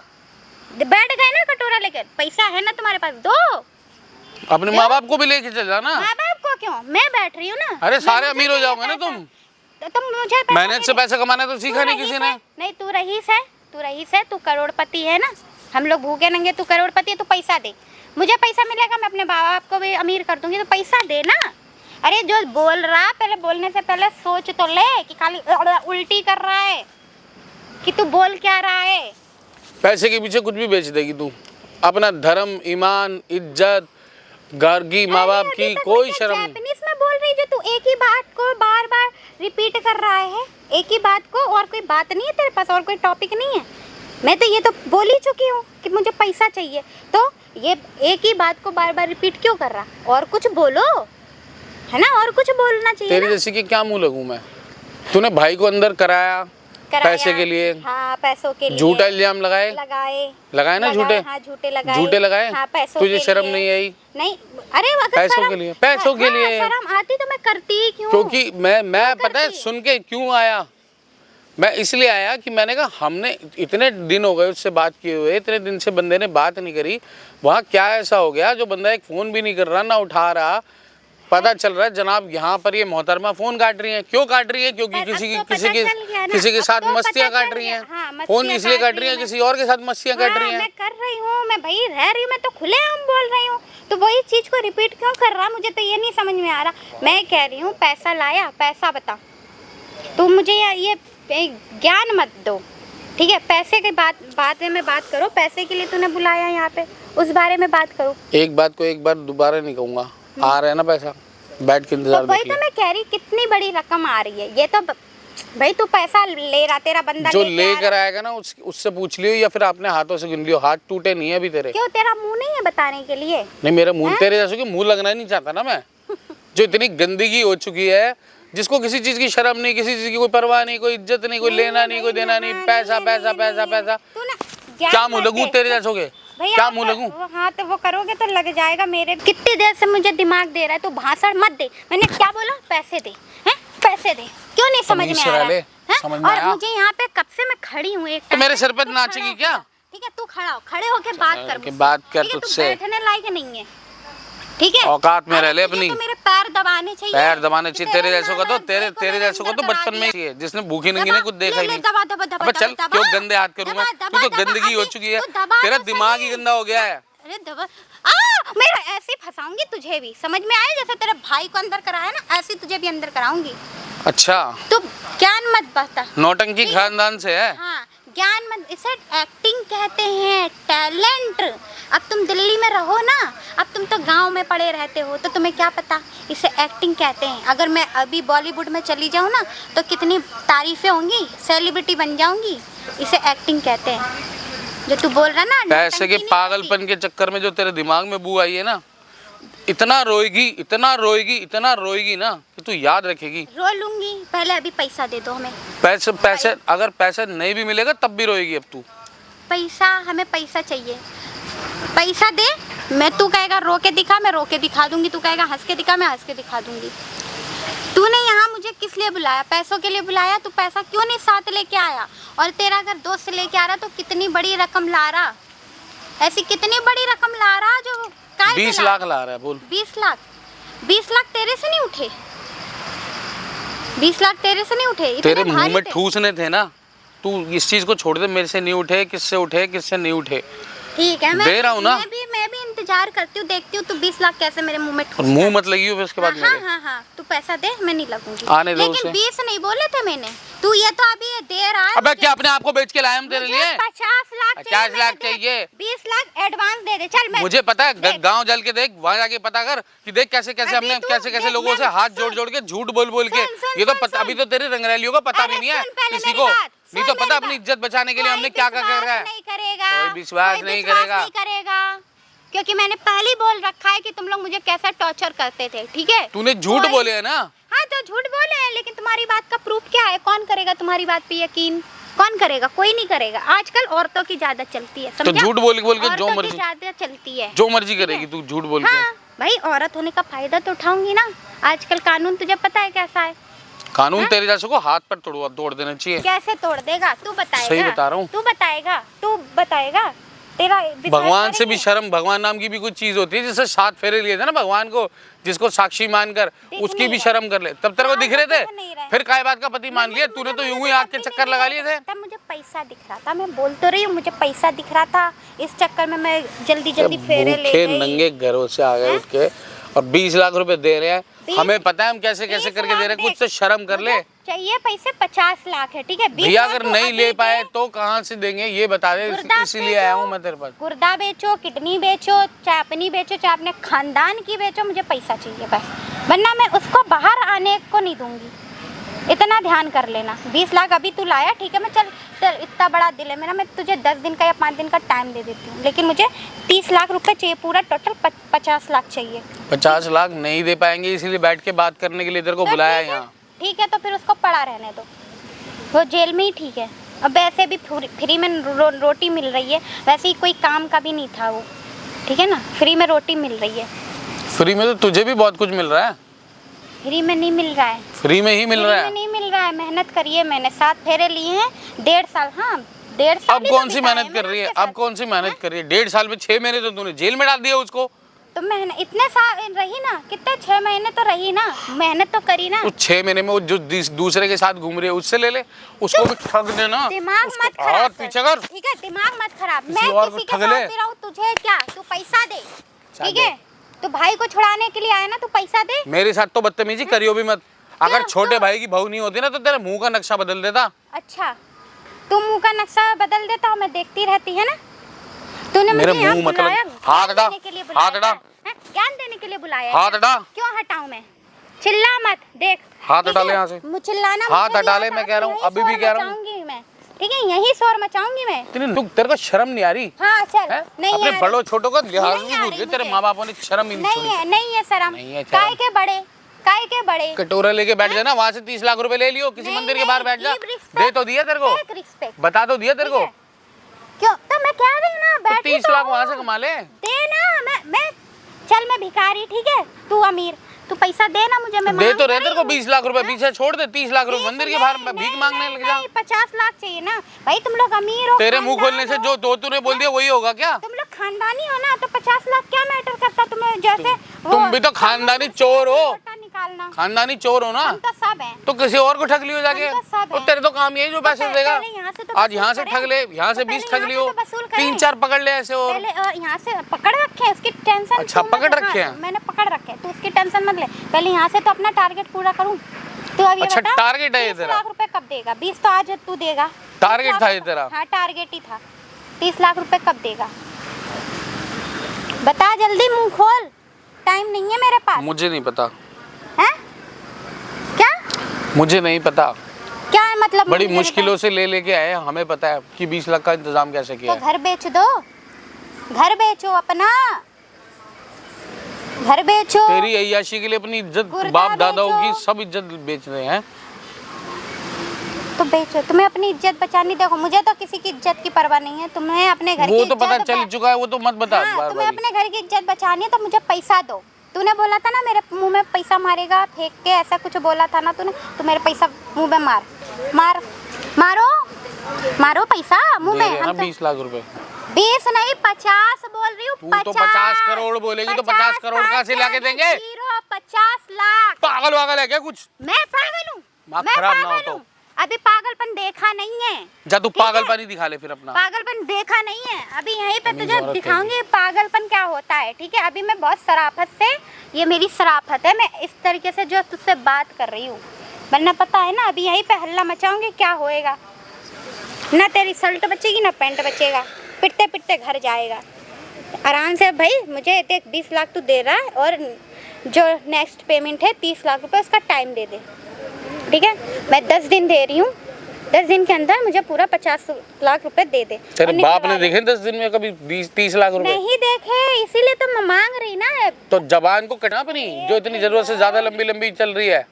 बैठ गए ना कटोरा लेकर, पैसा है ना तुम्हारे पास, दो। अपने माँ बाप को भी लेके चल जाना। माँ बाप को क्यों? मैं बैठ रही हूँ ना। अरे सारे अमीर हो जाओगे ना तुम। तुम मुझे मेहनत से पैसा कमाना तो सीखा नहीं किसी ने। नहीं, तू रईस है, तू करोड़पति है ना। हम लोग भूखे नंगे, तू करोड़पति है, तू पैसा दे। मुझे पैसा मिलेगा, मैं अपने बाप बाप को भी अमीर कर दूंगी, तो पैसा दे ना। अरे जो बोल रहा, पहले बोलने से पहले सोच तो ले कि खाली उल्टी कर रहा है, कि तू बोल क्या रहा है। पैसे के पीछे कुछ भी बेच देगी तू, अपना धर्म, ईमान, इज्जत, घर की, माँ बाप की कोई शर्म नहीं। जापानीज में बोल रही जो तू एक ही बात को बार बार रिपीट कर रहा है, एक ही बात को, और कोई बात नहीं है तेरे पास, और कोई टॉपिक नहीं है। मैं तो ये तो बोल ही चुकी हूँ कि मुझे पैसा चाहिए, तो ये एक ही बात को बार बार रिपीट क्यों कर रहा? और कुछ बोलो, है ना? और कुछ बोलना चाहिए। तेरी जैसी की क्या मुंह लगूं मैं? तूने भाई को अंदर कराया पैसे के लिए। हाँ, पैसों के लिए। झूठा इल्जाम लगाए ना, झूठे। हाँ, झूठे लगाए। हाँ, पैसों तुझे शर्म नहीं आई? नहीं, अरे पैसों के लिए, पैसों के लिए शर्म आती तो मैं करती ही क्यों? क्योंकि मैं पता है सुन के क्यों आया? मैं इसलिए आया कि मैंने कहा हमने इतने दिन हो गए उससे बात किए हुए, इतने दिन से बंदे ने बात नहीं करी, वहाँ क्या ऐसा हो गया जो बंदा एक फ़ोन भी नहीं कर रहा, ना उठा रहा। पता चल रहा है जनाब यहाँ पर ये मोहतरमा फ़ोन काट रही है। क्यों काट रही है? क्योंकि किसी के साथ मस्तियाँ काट रही हैं। फ़ोन इसलिए काट रही है, किसी और के साथ मस्तियाँ काट रही हैं। मैं कर रही हूँ, मैं भाई रह रही हूँ, मैं तो खुले हम बोल रही हूँ, तो वही चीज़ को रिपीट क्यों कर रहा? मुझे तो ये नहीं समझ में आ रहा। मैं कह रही हूँ पैसा लाया, पैसा बता। तुम मुझे ये ज्ञान मत दो, ठीक है? पैसे के बात में बात करो। पैसे के लिए तूने बुलाया यहाँ पे, उस बारे में बात करो। एक बात को एक बार दोबारा नहीं कहूँगा, आ रहा है ना पैसा, बैठ के इंतजार तो वही तो मैं कह रही, कितनी बड़ी रकम आ रही है ये तो। भाई तू पैसा ले रहा, तेरा बंदा जो लेकर आएगा ना उससे पूछ लियो, या फिर अपने हाथों से गिन लियो। हाथ टूटे नहीं है अभी तेरे। क्यों, तेरा मुंह नहीं है बताने के लिए? नहीं, मेरा मुंह तेरे जैसे कि मुंह लगना नहीं चाहता ना मैं। जो इतनी गंदगी हो चुकी है, जिसको किसी चीज की शर्म नहीं, किसी चीज की कोई परवाह नहीं, कोई इज्जत नहीं, कोई लेना नहीं, कोई देना नहीं, पैसा पैसा पैसा पैसा। क्या मुंह लगूं तेरे जैसों के? क्या मुंह लगूं? हाँ तो वो करोगे तो लग जाएगा मेरे। कितनी देर से मुझे दिमाग दे रहा है, तू भाषण मत दे। मैंने क्या बोला? पैसे दे, हैं? पैसे दे। क्यों नहीं समझ में आ रहा है? और मुझे यहाँ पे कब से मैं खड़ी हूँ, एक मेरे सर पे नाचेगी क्या? ठीक है, तू खड़ा हो, खड़े होके बात कर तुझसे। बैठने लायक नहीं है, ठीक है? औकात में रह ले अपनी। तो मेरे पैर दबाने चाहिए। पैर दबाने चाहिए तेरे जैसों का तो, तेरे जैसों को तो बचपन में ही है, जिसने भूखी नंगी ने कुछ देखा ही नहीं। अब चल, क्यों गंदे हाथ करूँ मैं? तू तो गंदगी हो चुकी है, तेरा दिमाग ही गंदा हो गया है। अरे दबा, मैं ऐसे फंसाऊंगी तुझे भी, समझ में आया? जैसे तेरे भाई को अंदर कराया ना, ऐसे तुझे भी अंदर कराऊंगी। अच्छा, तू ज्ञान मत बता। नौटंकी खानदान से है। हाँ, ज्ञान मत, इसे एक्टिंग कहते हैं, टैलेंट। अब तुम दिल्ली में रहो ना, अब तुम तो गांव में पड़े रहते हो, तो तुम्हें क्या पता, इसे एक्टिंग कहते हैं। अगर मैं अभी बॉलीवुड में चली जाऊँ ना तो कितनी तारीफें होंगी, सेलिब्रिटी बन जाऊंगी। इसे एक्टिंग कहते हैं। जो तू बोल रहा ना पैसे के नौटंकी नहीं पागलपन के चक्कर में जो तेरे दिमाग में बू आई है ना, इतना रोएगी, इतना रोएगी, इतना रोएगी ना कि तू याद रखेगी। होती। रो लूंगी, पहले अभी पैसा दे दो हमें। पैसे अगर पैसे नहीं भी मिलेगा तब भी रोएगी अब तू। पैसा, हमें पैसा चाहिए। पैसा दे, मैं, तू कहेगा रो के दिखा, मैं रो के दिखा दूंगी। तू कहेगा हंस के दिखा, मैं हंस के दिखा दूंगी। तूने यहाँ मुझे किस लिए बुलाया? पैसों के लिए बुलाया। तू पैसा क्यों नहीं साथ लेके आया? और तेरा अगर दोस्त लेके आ रहा तो कितनी बड़ी रकम ला रहा, ऐसी कितनी बड़ी रकम ला रहा जो 20 लाख ला रहा है, बोल। 20 लाख? 20 लाख तेरे से नहीं उठे, 20 लाख तेरे से नहीं उठे। इतने तेरे मुंह भारी में थे। ठूसने थे ना, तू इस चीज को छोड़ दे। मेरे से नहीं उठे, किससे उठे, किससे नहीं उठे, ठीक है, मैं दे रहा हूँ ना। मैं भी इंतजार करती हूँ, देखती हूँ तू 20 लाख कैसे मेरे मुंह में और ठूसता मुंह है। मत लगी हो फिर उसके बाद हाँ मेरे। हाँ हाँ, तू पैसा दे, मैं नहीं लगूंगी। आने दो लेकिन उसे। 20 नहीं बोले थे मैंने, तू ये तो अभी दे रहा है। अबे क्या अपने आप को बेच के लाया हम तेरे लिए? 50 लाख 50 लाख चाहिए। 20 लाख एडवांस दे दे। चल मैं, मुझे पता है, देख। गांव जल के देख, वहां जाके पता कर कि देख कैसे कैसे अभी हमने तू कैसे कैसे देख, लोगों से मैं- हाथ जोड़ जोड़ के झूठ बोल बोल के, सुन, ये तो सुन, पता, सुन। अभी तो तेरी रंगरैलियों का पता भी अरे नहीं है सुन पहले किसी मेरी को। बात, नहीं सुन तो पता मेरी अपनी बात। इज्जत बचाने के लिए हमने कोई क्या क्या कर रहा विश्वास है। नहीं करेगा, कोई विश्वास कोई नहीं विश्वास करेगा। नहीं करेगा, क्योंकि मैंने पहले ही बोल रखा है कि तुम लोग मुझे कैसा टॉर्चर करते थे, ठीक है? तूने झूठ कोई- बोले है ना। हाँ तो झूठ बोले हैं, लेकिन तुम्हारी बात का प्रूफ क्या है? कौन करेगा तुम्हारी बात पे यकीन? कौन करेगा? कोई नहीं करेगा। आजकल औरतों की ज्यादा चलती है, तो समझा? झूठ बोल बोल के जो औरतों की मर्जी, ज्यादा चलती है, जो मर्जी करेगी तू झूठ बोल के। हाँ भाई, औरत होने का फायदा तो उठाऊंगी ना। आजकल कानून तुझे पता है कैसा है? कानून तेरे जैसे को हाथ पर तोड़ देना चाहिए। कैसे तोड़ देगा? तू बताएगा। सही बता रहा हूँ। तू बताएगा। तेरा विश्वास भगवान से भी करेंगे? शर्म, भगवान नाम की भी कुछ चीज होती है, जिससे 7 फेरे लिए थे ना भगवान को, जिसको साक्षी मानकर, दिख उसकी नहीं भी रहा। शर्म कर ले। तब तेरे को हाँ, दिख रहे थे, दिख नहीं रहा है। फिर काय बात का पति मान लिया तूने, तो यूं ही आग के चक्कर लगा लिए थे। तब मुझे पैसा दिख रहा था, मैं बोल तो रही हूँ, मुझे पैसा दिख रहा था, इस चक्कर में मैं जल्दी जल्दी फेरे ले भूखे गई। नंगे घरों से आ गए उठ के, और 20 लाख रुपए दे रहे हैं। 20 हमें पता है हम कैसे कैसे 20 करके दे रहे हैं, लाख कुछ तो शर्म कर ले। मुझे चाहिए पैसे 50 लाख है, ठीक है? 20 भैया लाख अगर तो नहीं अभी ले दे। पाए तो कहाँ से देंगे ये बता दे, गुर्दा इसीलिए आया बेचो, हूँ मैं तेरे पास। गुर्दा बेचो, किडनी बेचो, चाहे अपनी बेचो, चाहे अपने खानदान की बेचो, मुझे पैसा चाहिए बस, वरना मैं उसको बाहर आने को नहीं दूंगी। इतना ध्यान कर लेना। 20 लाख अभी तू लाया, ठीक है, मैं चल इतना बड़ा दिल है मेरा, मैं तुझे 10 दिन का या 5 दिन का टाइम दे देती हूँ, लेकिन मुझे 30 लाख रुपए चाहिए, पूरा टोटल 50 लाख चाहिए। 50 लाख नहीं दे पाएंगे, इसीलिए बैठ के बात करने के लिए तेरे को तो बुलाया ठीक है, यहाँ। ठीक है, तो फिर उसको पड़ा रहने दो, वो जेल में ही ठीक है। अब वैसे भी फ्री में रोटी मिल रही है, वैसे ही कोई काम का भी नहीं था वो, ठीक है ना? फ्री में रोटी मिल रही है। फ्री में तो तुझे भी बहुत कुछ मिल रहा है। फ्री में नहीं मिल रहा है, फ्री में ही मिल रहा फ्री में है। नहीं मिल रहा है। मेहनत करी है मैंने, 7 फेरे लिए हैं, 1.5 साल। हाँ 1.5 साल अब ही कौन तो सी बिताए मेहनत हैं कर मैंने रही है? उसके अब साथ। कौन सी मेहनत कर रही है? 1.5 साल में 6 महीने तो तूने जेल में डाल दिया उसको। तो मेहनत इतने साल रही ना, कितने 6 महीने तो रही ना, मेहनत तो करी ना। उस 6 महीने में वो जो दूसरे के साथ घूम रही है उससे ले ले, उसको भी ठग देना। दिमाग उसको मत खराब हाथ कर, पीछे कर। ठीक है? दिमाग मत खराब। किसी मैं और को किसी के ठग ले। साथ रहूं, तुझे क्या? तू पैसा दे, ठीक दे। है? तू भाई को छुड़ाने के लिए आया ना, तू पैसा दे। मेरे साथ तो बदतमीजी करियो भी मत। अगर क्यों? छोटे क्यों? भाई की बहू नहीं होती ना तो तेरे मुंह का नक्शा बदल देता। अच्छा, तू मुंह का नक्शा बदल देता हूँ, मैं देखती रहती है ना। तूने मेरे मुझे यहाँ मुंह मतलब- बुलाया, हाथ ज्ञान हटा, देने के लिए बुलाया हाथ हटा। है? ज्ञान देने के लिए बुलाया है हाथ क्या? हटा। क्यों हटाऊं मैं? चिल्ला मत, देख। हाथ ठीक हटा ले है? यहाँ से। चिल्लाना हाथ मुझे भी हटा ले, आता मैं है, कह रहा हूँ, यहीं अभी भी शोर कह रहा हूँ। मचाऊंगी मैं, ठीक है? यही शोर मचाऊंगी मैं। तेरे को शर्म नहीं आ रही हाँ चल, है? नहीं अपने आ रही। बड़ों छोटों का लिहाज नहीं भी आ भूल रही गए तेरे मुझे। माँ बापों ने शर्म ही नहीं नहीं छोड़ी। है, नहीं है शर्म। नहीं है शर्म। काय के बड़े, काय के बड़े। कटोरा लेके बैठ जाना, वहाँ से 30 लाख रुपए ले लियो, किसी नहीं, मंदिर के बाहर बैठ जा। give respect, दे तो दिया तेरे को, take respect, बता तो दिया तेरे ठीक को। है? क्यों? तो मैं कह रही हूँ ना, तो बैठी 30 तो लाख हूँ। वहाँ से कमा ले। दे ना, मैं चल, मैं भिखारी, ठीक है? तू अमीर, तू पैसा दे ना मुझे, मैं दे मांग तो रहे रही तेरे को हूँ। 20 लाख रुपए, पीछे छोड़ दे 30 लाख रुपए, 20 मंदिर के बाहर नहीं, भीख नहीं, मांगने नहीं, लग जा। नहीं, 50 लाख चाहिए ना भाई, तुम लोग अमीर हो, तेरे मुंह खोलने से जो दो तूने बोल दिया वही होगा क्या? तुम लोग खानदानी हो ना, तो 50 लाख क्या मैटर करता तुम्हें? जैसे तुम भी तो खानदानी चोर हो, छोटा निकालना, खानदानी चोर हो ना, हम तो सब हैं। तो किसी और को ठग लियो जाके। हम तो सब और हैं। तेरे तो काम यही जो पैसे देगा। पहले यहाँ से तो आज वसूल यहाँ से करें। ठग ले, यहाँ से तो 20 पहले ठग यहाँ लियो, से तो वसूल करें। 3-4 पकड़ ले ऐसे। और पहले यहाँ से पकड़ रखे हैं, उसकी टेंशन अच्छा, तू मत- पकड़ हाँ, रखे हैं? मैंने पकड़ रखे हैं, तू उसकी टेंशन मत ले। पहले यहाँ से तो अपना टारगेट पूरा करूँ। तू अब ये अच्छा, बता, टारगेट है ये 20 तेरा? लाख रुपए कब देगा? 20 तो आज तू देगा, टारगेट था ये तेरा? हाँ टारगेट ही था। 30 लाख रुपए कब देगा? बता जल्दी, मुंह खोल, टाइम नहीं है मेरे पास। मुझे नहीं पता। हैं? क्या? मुझे नहीं पता। क्या है मतलब? बड़ी मुझे मुश्किलों से ले लेके आए, हमें पता है कि 20 लाख का इंतजाम कैसे किया तो है। घर बेच दो, घर बेचो अपना, घर बेचो। तेरी अय्याशी के लिए अपनी इज्जत, गुर्दा बाप दादाओं बेचो। की सब इज्जत बेच रहे हैं। तो बेचो, तुम्हें अपनी इज्जत बचानी। देखो मुझे तो किसी की इज्जत की परवाह नहीं है, तुम्हें अपने घर की वो तो पता इज्जत चल चुका है, वो तो मत बता हाँ, बार तुम्हें बार। अपने घर की इज्जत बचानी है तो मुझे पैसा दो। तूने बोला था ना मेरे मुंह में पैसा मारेगा फेंक के, ऐसा कुछ बोला था ना तूने, तो मेरे पैसा मुंह में मार मार मारो मारो पैसा मुंह में। ना 20 लाख रुपए। 20 नहीं 50 बोल रही हूँ। तू तो 50 करोड़ बोलेगी तो 50 करोड़ कहाँ से लाके देंगे? 50 लाख। पागल वागल है क्या कुछ? मैं पागल हूँ, दिमाग मैं खराब ना हो पागल तो। हूँ। अभी पागलपन देखा नहीं है। जा तू ठीक है? पागलपन ही दिखा ले फिर अपना। पागलपन देखा नहीं है, अभी यहीं पे अमीज़ तुझे औरत दिखाऊंगी पागलपन क्या होता है। ठीक है, अभी मैं बहुत शराफत से, ये मेरी शराफत है, मैं इस तरीके से जो तुझसे बात कर रही हूँ, वरना पता है ना अभी यहीं पे हल्ला मचाऊंगी, क्या होएगा ना, तेरी शर्ट बचेगी ना पैंट बचेगा, पिटते पिटते घर जाएगा आराम से। भाई मुझे देख 20 लाख तू दे रहा है और जो नेक्स्ट पेमेंट है 30 लाख रुपए, उसका टाइम दे दे। ठीक है, मैं 10 दिन दे रही हूँ, 10 दिन के अंदर मुझे पूरा 50 लाख रुपए दे दे। तेरे और बाप ने निकलवा दे। देखे 10 दिन में कभी 20-30 लाख रुपए? नहीं देखे, इसीलिए तो मैं मांग रही ना। तो जबान को कटना अपनी, जो इतनी जरूरत से ज्यादा लंबी लंबी चल रही है।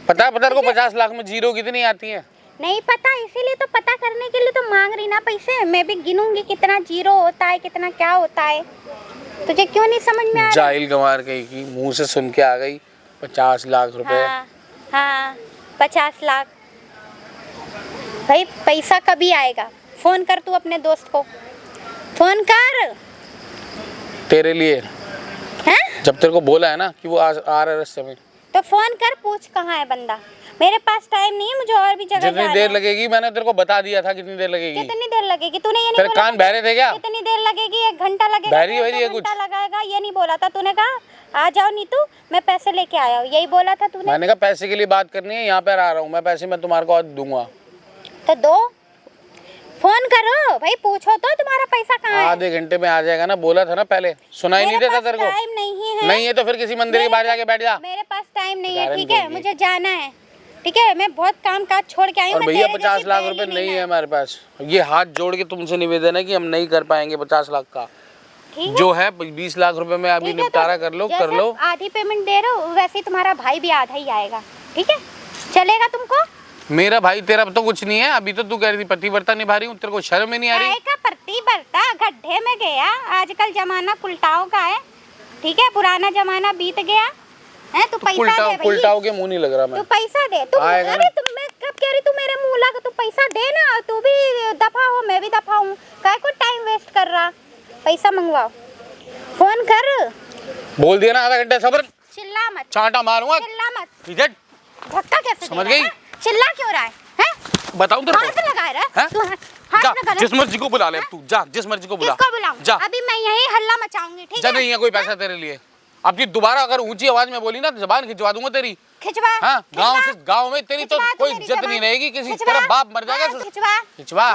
पता को 50 लाख में जीरो कितनी आती है? नहीं पता, इसीलिए तो पता करने के लिए तो मांग रही ना पैसे। मैं भी गिनूंगी कितना जीरो होता है, कितना क्या होता है। तुझे क्यों नहीं समझ में आ रहा? जाहिल गंवार कहीं की मुंह से सुन के आ गई 50 लाख रुपए। हाँ, हाँ 50 लाख। भाई पैसा कभी आएगा? फोन कर तू अपने दोस्त को, फोन कर। तेरे लिए हैं? जब तेरे को बोला है ना कि वो आ रहा है रास्ते में, तो फोन कर, पूछ कहाँ है बंदा। मेरे पास टाइम नहीं है, मुझे और भी जगह जितनी जाना देर है। लगेगी मैंने तेरे को बता दिया था कितनी देर लगेगी। कितनी देर लगेगी? तूने ये नहीं तेरे बोला कान था? बहरे थे क्या? कितनी देर लगेगी? 1 घंटा लगेगा? बहरी हो रही है 2 कुछ? घंटा लगेगा? ये नहीं बोला था तूने? कहा आ जाओ नीतू, मैं पैसे लेके आया हूँ, यही बोला था तूने। मैंने कहा पैसे के लिए बात करनी है, यहाँ पे आ रहा हूँ मैं, पैसे मैं तुम्हारे को आज दूंगा। तो दो, फोन करो भाई, पूछो तो तुम्हारा पैसा कहाँ है। आधे घंटे में आ जाएगा ना, बोला था ना पहले, सुना ही नहीं मेरे देता पास तेरे को? टाइम नहीं है। नहीं है तो फिर किसी मंदिर के बाहर जाके बैठ जा। मेरे पास टाइम नहीं है, कारण ठीक है, देंगे। मुझे जाना है। ठीक है, मैं बहुत काम काज छोड़ के आई हूँ। और मैं भैया तेरे 50 जैसी लाख बेली रुपए नहीं मैं। है हमारे पास। ये हाथ जोड़ के तुमसे निवेदन है कि हम नहीं कर पाएंगे 50 लाख का। ठीक है? जो है 20 लाख रुपए में अभी ठीक है, निपटारा तो कर लो, जैसे कर लो। आधी पेमेंट दे रहे हो वैसे ही तुम्हारा भाई भी आधा ही आएगा। ठीक है, चलेगा तुमको? मेरा भाई तेरा तो कुछ नहीं है। अभी तो तू कह रही थी पतिव्रता निभा रही हूँ, तेरे को शर्म ही नहीं आ रही? काय का प्रतिव्रता, गड्ढे में गया। आजकल जमाना उल्टाओ का है। ठीक है, पुराना जमाना बीत गया है। तू पैसा दे भाई, उल्टाओ के मुंह नहीं लग रहा मैं। तू पैसा दे। तू आएगा अरे ना। तुम, मैं कब कह रही तू मेरे मुंह लगा, तू पैसा दे ना। तू भी दफा हो, मैं भी दफा हूँ, काय को टाइम वेस्ट कर रहा। पैसा मंगवाओ, फोन कर। बोल दिया ना आधा घंटा सब्र। चिल्ला मत, चांटा मारूंगा। चिल्ला मत। ठीक है, धक्का कैसे समझ दे रहा है? गई? चिल्ला क्यों रहा है? बताऊं तेरे हाथ को? लगा रहा हैं? है तू, हाथ जा लगा रहा है। जिस मर्जी को बुला ले, अब तू जा जिस मर्जी को बुला। किसको बुलाऊं? जा अभी मैं यही हल्ला मचाऊंगी। ठीक जा, है, नहीं है कोई पैसा तेरे लिए। अब की दोबारा अगर ऊंची आवाज में बोली ना तो जबान खिंचवा दूंगा तेरी। खिंचवा। हाँ, गांव खिंचवा। से गांव में तेरी तो खिंचवा तू कोई मेरी इज्जत जबान। नहीं रहेगी, किसी खिंचवा। तेरा बाप मर जाएगा। हाँ, खिंचवा। खिंचवा।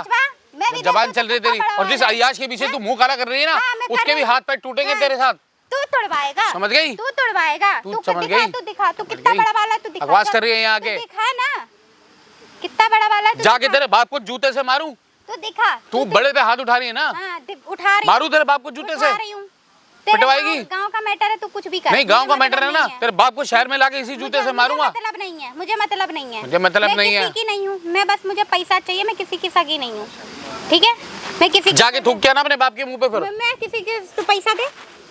मैं भी जबान देखो चल रही कितना तेरी, बड़ा और जिस वाला है। अय्याश के पीछे तू मुंह काला कर रही है ना, हाँ, मैं कर उसके भी रही हाथ पैर टूटेंगे हाँ। तेरे साथ। तू तोड़वाएगा, समझ गई? तू तोड़वाएगा। तू तू समझ दिखा, गई? तू दिखा, तू समझ कितना गई? बड़ा वाला है, तू दिखा। बकवास कर रही है यहाँ तू आके। दिखा ना, कितना बड़ा वाला है, तू जाके दिखा। तेरे बाप को जूते से मारूं? तू दिखा। तू बड़े पे हाथ उठा रही है ना, हाँ, उठा रही मारूं तेरे बाप को जूते से? पिटवाएगी? गांव का मैटर है, तू कुछ भी कर। नहीं, गांव मुझे का मतलब मैटर है ना, नहीं तेरे बाप को शहर में लाके इसी जूते से मारूंगा। मतलब नहीं है, मुझे मतलब नहीं है। मुझे मतलब नहीं है। मैं किसी की नहीं हूँ, मैं बस मुझे पैसा चाहिए। मैं किसी की सगी नहीं हूँ, ठीक है? मैं किसी जाके थूक के आना अपने बाप के मुंह पे फिर। मैं किसी के, तू पैसा दे।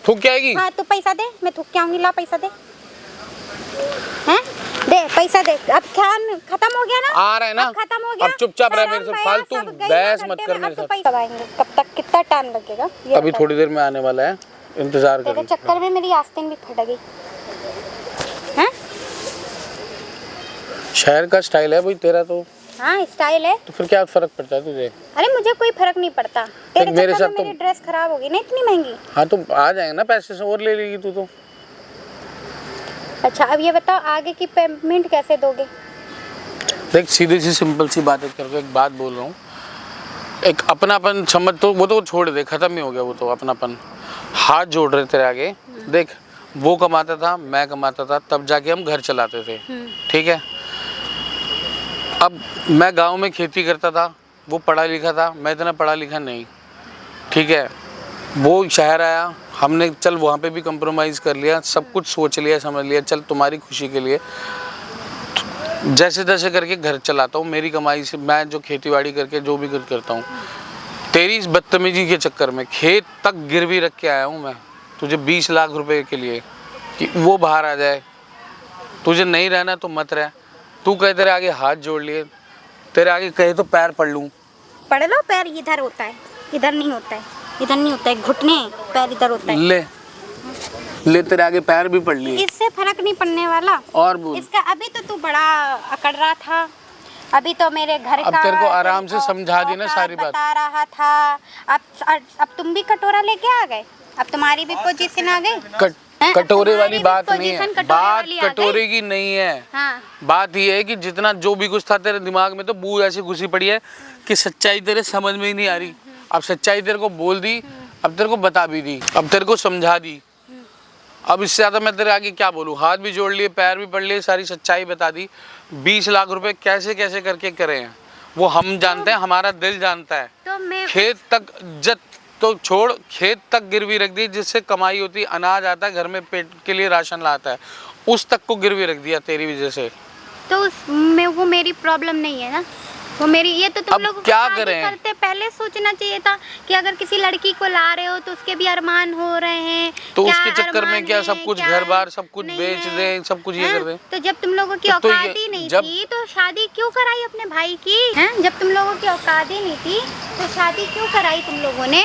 थूक के आएगी? हाँ, तू पैसा दे, मैं थूक के आऊंगी। ला पैसा दे, हैं? दे पैसा दे। अब खान खत्म हो गया ना? आ रहा है ना? अब खत्म हो गया। अब चुपचाप रह मेरे से, शर्म फालतू भया सब गई बहस ना मत गड्ढे कर में। मेरे अब तो साथ। पैसा आएंगे, कब तक, कितना टाइम लगेगा ये अभी बता। थोड़ी देर में आने वाला है, इंतजार तेरे कर। चक्कर में मेरी आस्तीन भी फट गई। हैं? शहर का स्टाइल है भाई तेरा तो हाँ, स्टाइल है। फिर क्या फर्क पड़ता है तुझे? अरे मुझे कोई फर्क नहीं पड़ता। तेरे मेरे चक्कर साथ में तो- मेरी ड्रेस खराब होगी ना, इतनी महंगी। हाँ तो आ जाएंगे ना, पैसे से और ले लेगी तू तो। अच्छा, अब ये बताओ आगे की पेमेंट कैसे दोगे? देख सीधी सी सिंपल सी बात करके एक बात बोल रहा हूँ, एक अपनापन समझ, तो वो तो छोड़ दे, खत्म ही हो गया वो तो अपनापन। हाथ जोड़ रहे तेरे आगे, देख वो कमाता था, मैं कमाता था, तब जाके हम घर चलाते थे, ठीक है। अब मैं गांव में खेती करता था, वो पढ़ा लिखा था, मैं इतना पढ़ा लिखा नहीं, ठीक है। वो शहर आया, हमने चल वहाँ पे भी कंप्रोमाइज़ कर लिया, सब कुछ सोच लिया, समझ लिया, चल तुम्हारी खुशी के लिए जैसे तैसे करके घर चलाता हूँ, मेरी कमाई से मैं जो खेतीबाड़ी करके जो भी करता हूँ। तेरी इस बदतमीजी के चक्कर में खेत तक गिरवी रख के आया हूँ मैं तुझे 20 लाख रुपए के लिए कि वो बाहर आ जाए, तुझे नहीं रहना तो मत रह। तू कहे तेरे आगे हाथ जोड़ लिए, तेरे आगे कहे तो पैर पढ़ लूँ। पढ़ लो, पैर इधर होता है, इधर नहीं होता है, इधर नहीं होता है, घुटने पैर इधर होता है। ले तेरे आगे पैर भी पढ़ लिए, इससे फर्क नहीं पड़ने वाला। और बोल इसका अभी तो तू बड़ा अकड़ रहा था, अभी तो मेरे घर अब का तेरे को आराम से समझा दी ना सारी बात, बता रहा था। अब तुम भी कटोरा लेके आ गए, अब तुम्हारी भी पोजीशन आ गई। कटोरे वाली बात नहीं है, बात वाली आ कटोरे गई। की नहीं है। हाँ। बात ये है कि जितना जो भी कुछ था तेरे दिमाग में, तो बू ऐसी घुसी पड़ी है कि सच्चाई तेरे समझ में ही नहीं आ रही। अब सच्चाई तेरे को बोल दी, अब तेरे को बता भी दी, अब तेरे को समझा दी। अब इससे ज़्यादा मैं तेरे आगे क्या बोलूँ। हाथ भी जोड़ लिए, पैर भी पढ़ लिए, सारी सच्चाई बता दी। 20 लाख रुपए कैसे कैसे करके करे हैं वो हम जानते हैं, हमारा दिल जानता है। तो मैं खेत तक जब तो छोड़, खेत तक गिरवी रख दी, जिससे कमाई होती, अनाज आता है घर में, पेट के लिए राशन लाता है, उस तक को गिरवी रख दिया तेरी वजह से। तो उसमें वो मेरी प्रॉब्लम नहीं है ना, वो मेरी, ये तो तुम अब लोग क्या करें? करते पहले सोचना चाहिए था कि अगर किसी लड़की को ला रहे हो तो उसके भी अरमान हो रहे हैं, तो क्या उसके चक्कर में अरमान क्या है, सब कुछ क्या घर बार सब कुछ नहीं बेच है, दें, सब कुछ ये हैं? कर दें। तो जब तुम लोगों की तो ये- औकात ही नहीं जब- थी तो शादी क्यों कराई अपने भाई की, हैं? जब तुम लोगों की औकात ही नहीं थी तो शादी क्यों कराई तुम लोगों ने?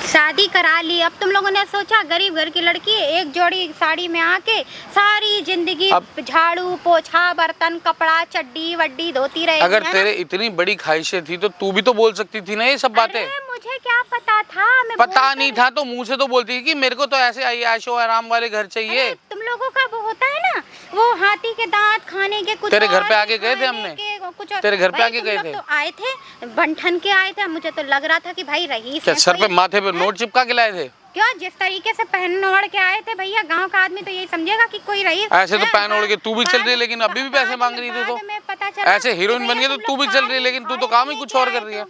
शादी करा ली। अब तुम लोगों ने सोचा गरीब घर की लड़की एक जोड़ी साड़ी में आके सारी जिंदगी झाड़ू पोछा बर्तन कपड़ा चड्डी वड्डी धोती रहेगी। अगर तेरे इतनी बड़ी ख्वाहिशें थी तो तू भी तो बोल सकती थी ना ये सब बातें। मुझे क्या पता था, मैं पता नहीं था तो मुंह से तो बोलती थी कि मेरे को तो ऐसे ऐशो आराम वाले घर चाहिए। तुम लोगों का वो होता है ना, वो हाथी के दांत खाने के कुछ तेरे घर और पे आके गए थे खाने हमने? के कुछ तेरे घर पे भाई, आके तुम गए लोग थे? तो आए थे बंठन के आए थे, मुझे तो लग रहा था कि भाई रईस क्या है सर पे कोई। माथे पे नोट चिपका के लाए थे? क्यों, जिस तरीके से पहन ओढ़ के आए थे भैया, गांव का आदमी तो यही समझेगा कि कोई रईस ऐसे तो है। पहन ओढ़ के तू भी चल रही है, लेकिन अभी भी पैसे मांग रही थी तो। बाद में पता चला ऐसे हीरोइन बन गई तो तू भी चल रही है, लेकिन तू तो काम ही कुछ और कर रही है।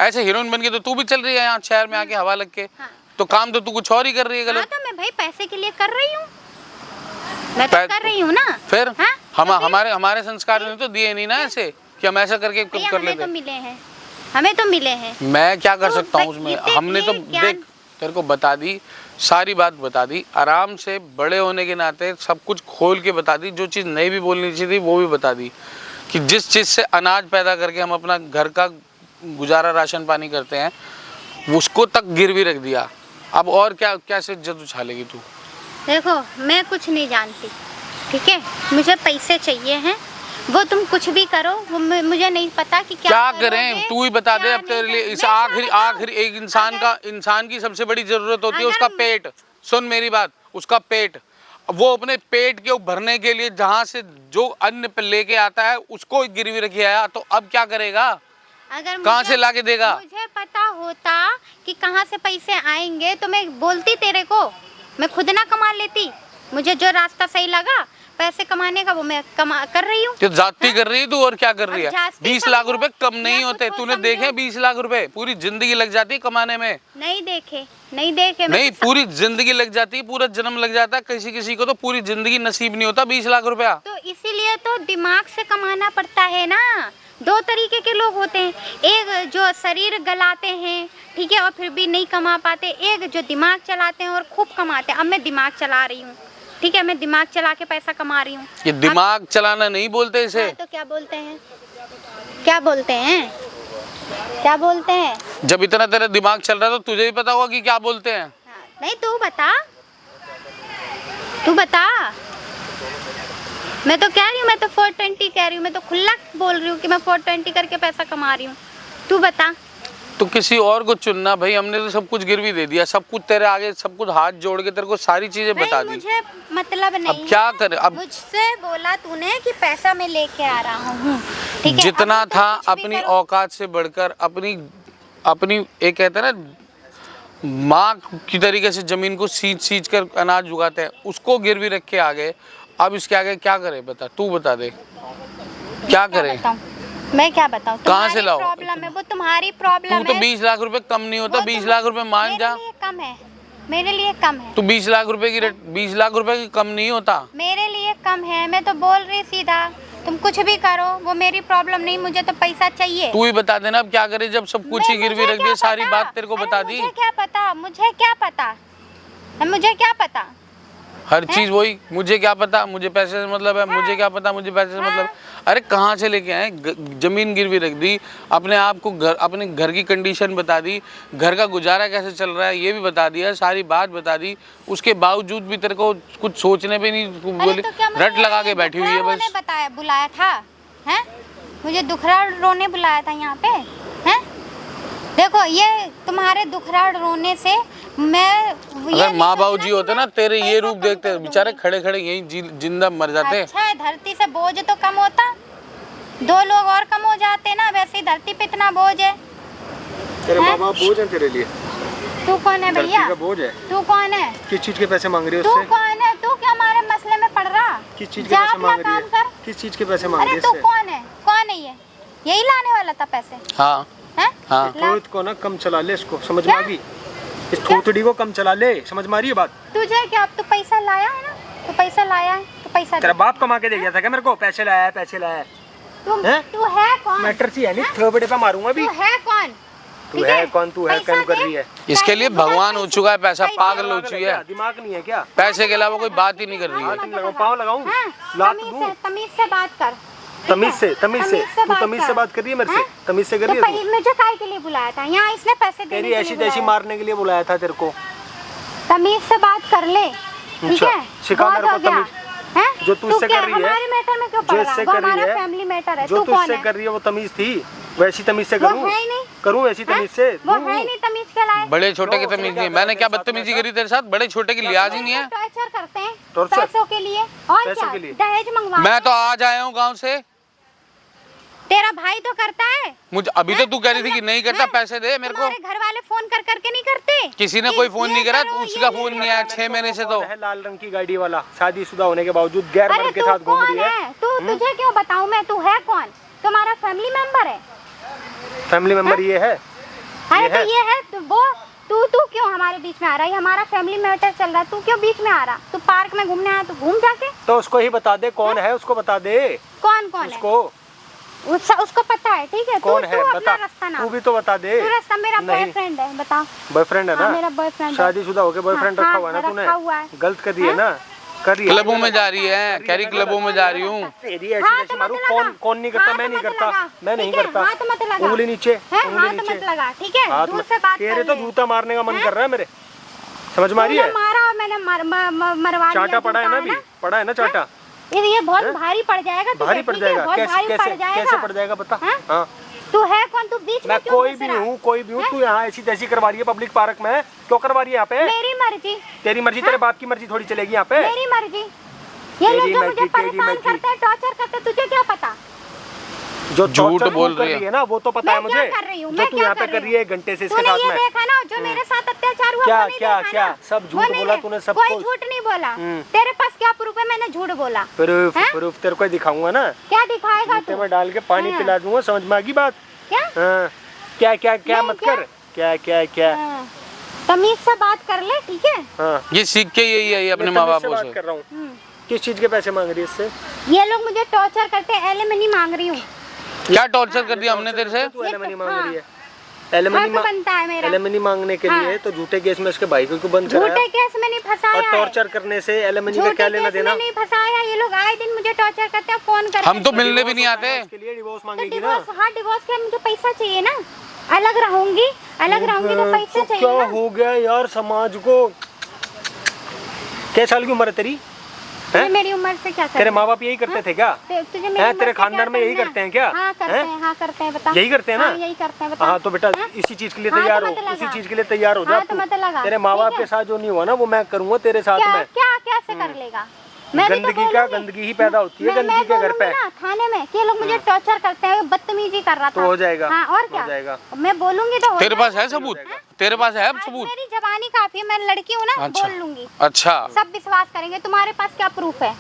ऐसे हीरोइन बन गई तो तू भी चल रही है यहाँ शहर में आके हवा लग के, तो काम तो तू कुछ और ही कर रही है। गलत। तो मैं भाई पैसे के लिए कर रही हूँ, मैं तो कर रही हूँ ना। फिर हाँ? हमारे संस्कार ने तो दिए नहीं ना ऐसे कि हम ऐसा करके कर हमें लेते। तो मिले हैं, हमें तो मिले हैं। मैं क्या कर तो सकता हूँ उसमें? हमने तो देख तेरे को बता दी, सारी बात बता दी, आराम से बड़े होने के नाते सब कुछ खोल के बता दी। जो चीज़ नहीं भी बोलनी चाहिए थी वो भी बता दी कि जिस चीज़ से अनाज पैदा करके हम अपना घर का गुजारा राशन पानी करते हैं उसको तक गिरवी रख दिया। अब और क्या कैसे इज्जत उछालेगी तू? देखो मैं कुछ नहीं जानती, ठीक है, मुझे पैसे चाहिए हैं, वो तुम कुछ भी करो, वो मुझे नहीं पता कि क्या करें, तू ही बता दे। अब तेरे लिए इस आखिरी एक इंसान की सबसे बड़ी जरूरत होती है उसका पेट। सुन मेरी बात, उसका पेट। वो अपने पेट के भरने के लिए जहाँ से जो अन्न पे लेके आता है उसको गिरवी रखी आया, तो अब क्या करेगा? अगर कहाँ से लाके देगा? मुझे पता होता कि कहाँ से पैसे आएंगे तो मैं बोलती तेरे को, मैं खुद ना कमा लेती। मुझे जो रास्ता सही लगा पैसे कमाने का वो मैं कर रही हूँ। जाती कर रही है तू, और क्या कर रही है? 20 लाख रुपए कम नहीं होते। कुछ तूने देखे 20 लाख रुपए? पूरी जिंदगी लग जाती है कमाने में। नहीं देखे नहीं, पूरी जिंदगी लग जाती है, पूरा जन्म लग जाता है। किसी किसी को तो पूरी जिंदगी नसीब नहीं होता 20 लाख रुपया। तो इसीलिए तो दिमाग से कमाना पड़ता है ना। दो तरीके के लोग होते हैं, एक जो शरीर गलाते हैं, ठीक है, और फिर भी नहीं कमा पाते, एक जो दिमाग चलाते हैं और खूब कमाते हैं। अब मैं दिमाग चला रही हूँ, ठीक है, मैं दिमाग चला के पैसा कमा रही हूँ। ये दिमाग चलाना नहीं बोलते इसे। तो क्या बोलते हैं? क्या बोलते हैं? क्या बोलते हैं? जब इतना तेरा दिमाग चल रहा है तो तुझे भी पता होगा कि क्या बोलते हैं। नहीं, तू बता, तू बता। मैं तो कह रही हूँ, मैं तो 420 कह रही हूँ, मैं तो खुला बोल रही हूँ कि मैं 420 करके पैसा कमा रही हूँ। तू बता। तो किसी और को चुनना भाई, हमने तो सब कुछ गिरवी दे दिया, सब कुछ तेरे आगे, सब कुछ हाथ जोड़ के तेरे को सारी चीजें बता दी। मुझे मतलब नहीं। अब क्या करे? अब मुझसे बोला तूने कि पैसा मैं लेके आ रहा हूँ, ठीक है, जितना अब तुम था कुछ भी अपनी करो। औकात से बढ़कर अपनी एक कहते हैं ना माँ की तरीके से जमीन को सींच कर अनाज उगाते हैं, उसको गिरवी रख के आ गए। अब इसके आगे क्या करे बता, तू बता दे क्या करे। बताऊं? मैं क्या बताऊं? कहाँ से लाओ? प्रॉब्लम है वो, तुम्हारी तू प्रॉब्लम तो है। 20 लाख रुपए कम नहीं होता, 20 लाख रुपए मान जा। मेरे लिए कम है, मेरे लिए कम है, तू 20 लाख रुपए की 20 लाख रुपए की कम नहीं होता। मेरे लिए कम है। मैं तो बोल रही सीधा, तुम कुछ भी करो, वो मेरी प्रॉब्लम नहीं, मुझे तो पैसा चाहिए। तू ही बता देना अब क्या करे, जब सब कुछ ही गिरवी रख दिए, सारी बात तेरे को अरे बता दी। मुझे क्या पता, मुझे क्या पता, मुझे क्या पता। हर चीज वही, मुझे क्या पता, मुझे पैसे से मतलब है, मुझे क्या पता, मुझे पैसे से मतलब। अरे कहाँ से लेके आए, जमीन गिरवी रख दी, अपने आप को अपने घर की कंडीशन बता दी, घर का गुजारा कैसे चल रहा है ये भी बता दिया, सारी बात बता दी। उसके बावजूद भी तेरे को कुछ सोचने पे नहीं, बोली तो क्या मुझे रट लगा के बैठी हुई है दुखड़ा बस। रोने बताया, बुलाया था हैं? मुझे दुखड़ा रोने बुलाया था यहाँ पे हैं? देखो ये तुम्हारे दुखड़ा रोने से मैं अगर माँ बाबू जी होते ना तेरे ये रूप देखते, बेचारे खड़े खड़े यही जिंदा मर जाते। अच्छा है, धरती से बोझ तो कम होता, 2 लोग और कम हो जाते ना। वैसे ही धरती पे इतना बोझ है। तेरे माँ बाप बोझ है तेरे लिए? तू कौन है भैया? का बोझ है? तू कौन है? किस चीज के पैसे मांग रही है तू उससे? कौन है? तू क्या हमारे मसले में पड़ रहा? किस चीज के जा पैसे अपना मांग रही काम है? कर। किस चीज के पैसे मांग रही अरे है तू इससे? कौन है? कौन है ये? यही लाने वाला था पैसे हाँ हैं? हाँ। ला। रोहित को ना कम चला ले, इसको समझ क्या? में आ गई? इस थोथड़ी को कम चला ले, समझ में आ रही है बात? तुझे क्या, अब तू पैसा लाया है ना, तू पैसा लाया है, तू पैसा तेरा दे। बाप कमा के दे गया था क्या मेरे को? पैसे लाया है, पैसे लाया है। हैं? तू है कौन? मैटर सी है नहीं, थोबड़े पे मारूंगा अभी। तू है कौन? तू ठीक है कौन? तू है पैसा कौन कर दे। रही है? इसके लिए भगवान हो चुका है पैसा, पागल हो चुकी है, दिमाग नहीं है क्या? पैसे के अलावा कोई बात ही नहीं कर रही है। हाथ लगाऊं, पाँव लगाऊं, हाँ, लात तमीज दूं? से, तमीज से बात कर। तमीज से, तमीज से तू बात तमीज से कर। बात कर रही है मेरे से? हाँ? तमीज से कर तो रही है तू? मुझे काय के लिए बुलाया था यहाँ? इसने पैसे देने तेरी के ऐसी लिए तैसी बुलाया। मारने के लिए बुलाया था तेरे को। तमीज से बात कर ले, ठीक अच्छा, है? सिखा बहुत मेरे को हो गया। तमीज। हैं? जो तू इससे क्या कर रही है, हमारे मैटर में क्यों पड़ जो रहा? इससे वो कर रही हमारा है, फैमिली मैटर है। जो तू तू कौन इससे है? कर रही है वो तमीज थी, वैसी तमीज से वो करूं? है ही नहीं। करूं वैसी हैं? तमीज से? वो दूं? है नहीं तमीज के लायक। बड़े छोटे की क्यों? तमीज क्या नहीं है, कर मैंने रहे क्या हैं साथ बदतमीजी में? करी तेरे साथ? बड़े छोटे की लिहाज ही नहीं है। टॉर्चर करते हैं टॉर्चर? पैसों के लिए और पैसों क्या? के लिए? दहेज मंगवा। मैं तो आज आया हूँ गांव से, तेरा भाई तो करता है। मुझे अभी तो तू कह रही थी कि नहीं करता, पैसे दे मेरे को। तुम्हारे घर वाले फोन कर करके नहीं करते? किसी ने कि कोई फोन ये नहीं करा, करो, उसका ये फोन ले नहीं लो। आया 6 महीने से तो। है लाल रंग की गाड़ी वाला, शादीशुदा होने के बावजूद गैर अरे मर्द के तू साथ घूम रही कौन है। है? तू तुझे क्यों बताऊं मैं? तू है कौन? तुम्हारा फैमिली मेंबर है? फैमिली मेंबर ये है? अरे ये तो है? ये है तो वो तू क्यों हमारे बीच में आ रहा है? हमारा फैमिली मैटर चल रहा है, तू क्यों बीच में आ रहा? तू पार्क में घूमने आया तो घूम जाके। तो उसको ही बता दे कौन है, उसको बता दे। कौन कौन है? उसको उसको पता है, ठीक है? कौन तू है अपना बता, रास्ता ना, तू भी तो बता दे। तू रास्ता। मेरा नहीं। बॉयफ्रेंड है, बता। बॉयफ्रेंड है हाँ, ना? मेरा बॉयफ्रेंड है। शादीशुदा होके बॉयफ्रेंड हाँ, रखा हुआ है ना हाँ, तूने? रखा हुआ है। गलत कर रही है ना? कर रही है। क्लबों में जा रही है, कह रही क्लबों में जा रही हूँ। तेरी ऐसी हाथ ऐसी मत मारूं, लगा। कौन कौन नहीं करता? हाथ मैं नहीं मत करता, लगा, मैं नहीं ठीक है? करता। हाथ मत लगा। उंगली नीचे, है, उंगली हाथ नीचे। मत लगा, ठीक है? हाथ दूर मत- से बात तेरे कर तो ले। जूता मारने का मन हैं? कर रहा है मेरे, समझ में आ रही है? तूने मारा और मैंने मरवा लिया। चाटा पड़ा है ना जूता, अभी, पड़ा है ना चाटा? ये बहुत हैं? भारी पड़ जाएगा तुझे, भारी पड़ ठीक है? जाएगा? बहुत कैसे भारी कैसे पड़ जाएगा। कैसे पड़ जाएगा बता? हैं? हाँ, तू है कौन? तू बीच में मैं क्यों कोई घुस भी रहा? हूँ, कोई भी हूँ। तू यहाँ ऐसी तैसी करवा रही है पब्लिक पार्क में, क्यों करवा रही है यहाँ पे? मेरी मर्जी। तेरी मर्जी, तेरे बाप की मर्जी थोड़ी चलेगी यहाँ पे? मेरी मर्जी। ये लोग तेरी जो मर्जी, मुझे तेरी परेशान मर्जी। करते हैं, टॉर्चर करते हैं, तुझे क्या पता? जो झूठ torture बोल तू कर रही है। है ना, वो तो पता है मैं क्या मुझे। कर रही हूँ? जो मैं तू क्या यहाँ पे कर कर रही है घंटे से इसके तूने साथ ये में। देखा ना जो मेरे साथ अत्याचार हुआ? क्या वो नहीं क्या देखा क्या ना? सब वो झूठ नहीं बोला दे- तूने, सब कोई कुछ। झूठ नहीं बोला। तेरे पास क्या प्रूफ है? मैंने झूठ बोला। प्रूफ हैं? प्रूफ तेरे को ही दिखाऊंगा ना, क्या दिखाएगा जूते तू? में डाल के पानी हाँ। पिला दूंगा, समझ में आ गई बात? क्या? हाँ, क्या क्या क्या नहीं, मत क्या? कर, क्या क्या क्या। हाँ। तमीज से बात कर ले, ठीक है? हाँ, ये सीख के यही है, ये अपने मैं माँ तमीज बापों बात से। कर रहा हूँ। हम्म। किस चीज के पैसे मांग रही है इससे? ये लोग मुझे टॉर्चर करते हैं, एलिमनी मांग रही हूँ। क्या टॉर्चर कर दिया हमने तेरे से? तू एलिमनी मांग हाँ। रही है? एलिमनी हक बनता है मेरा। एलिमनी मांगने के हाँ। लिए तो झूठे केस में उसके भाई को क्यों बंद कराया? झूठे केस में नहीं फंसाया और है। टॉर्चर करने से एलिमनी का झूठे क्या लेना केस में देना? नहीं फंसाया। ये लोग आए दिन मुझे टॉर्चर करते हैं, फोन करते हम तो मिलने भी नहीं आते। इसके लिए डिवोर्स तो मांगेगी ना? डिवोर्स, हाँ डिवोर्स के लिए मुझे पैसा चाहिए ना। अलग रहूंगी तो पैसे तो चाहिए क्या ना। हो गया यार समाज को? क्या साल की उम्र है तेरी? तुझे हैं? मेरी उम्र से क्या तेरे करना? माँ बाप यही करते थे क्या? तुझे मेरी हैं? उम्र तेरे से क्या खानदान में यही करना है? करते हैं क्या? हाँ करते हैं? हैं, हाँ करते हैं, बता। यही करते हैं ना? हाँ, यही करते हैं, बता। हाँ तो बेटा हाँ? इसी चीज के लिए हाँ, तैयार तो हो, मत लगा। उसी चीज के लिए तैयार हो जा हाँ, तो तू। मत लगा, तेरे माँ बाप ठीक के है? साथ जो नहीं हुआ ना वो मैं करूंगा तेरे साथ क्या में। क्या कैसे कर लेगा? मैं भी तो गंदगी क्या, गंदगी ही पैदा होती है गंदगी के घर पे। बोलूंगी ना थाने में कि ये लोग मुझे टॉर्चर करते हैं, बदतमीजी कर रहा था। तो हो जाएगा। हाँ, और क्या हो जाएगा। मैं बोलूंगी तो तेरे पास है सबूत? तेरे पास है सबूत? मेरी जबानी काफी है, मैं लड़की हूँ ना, अच्छा। बोल लूंगी, अच्छा, सब विश्वास करेंगे। तुम्हारे पास क्या प्रूफ है?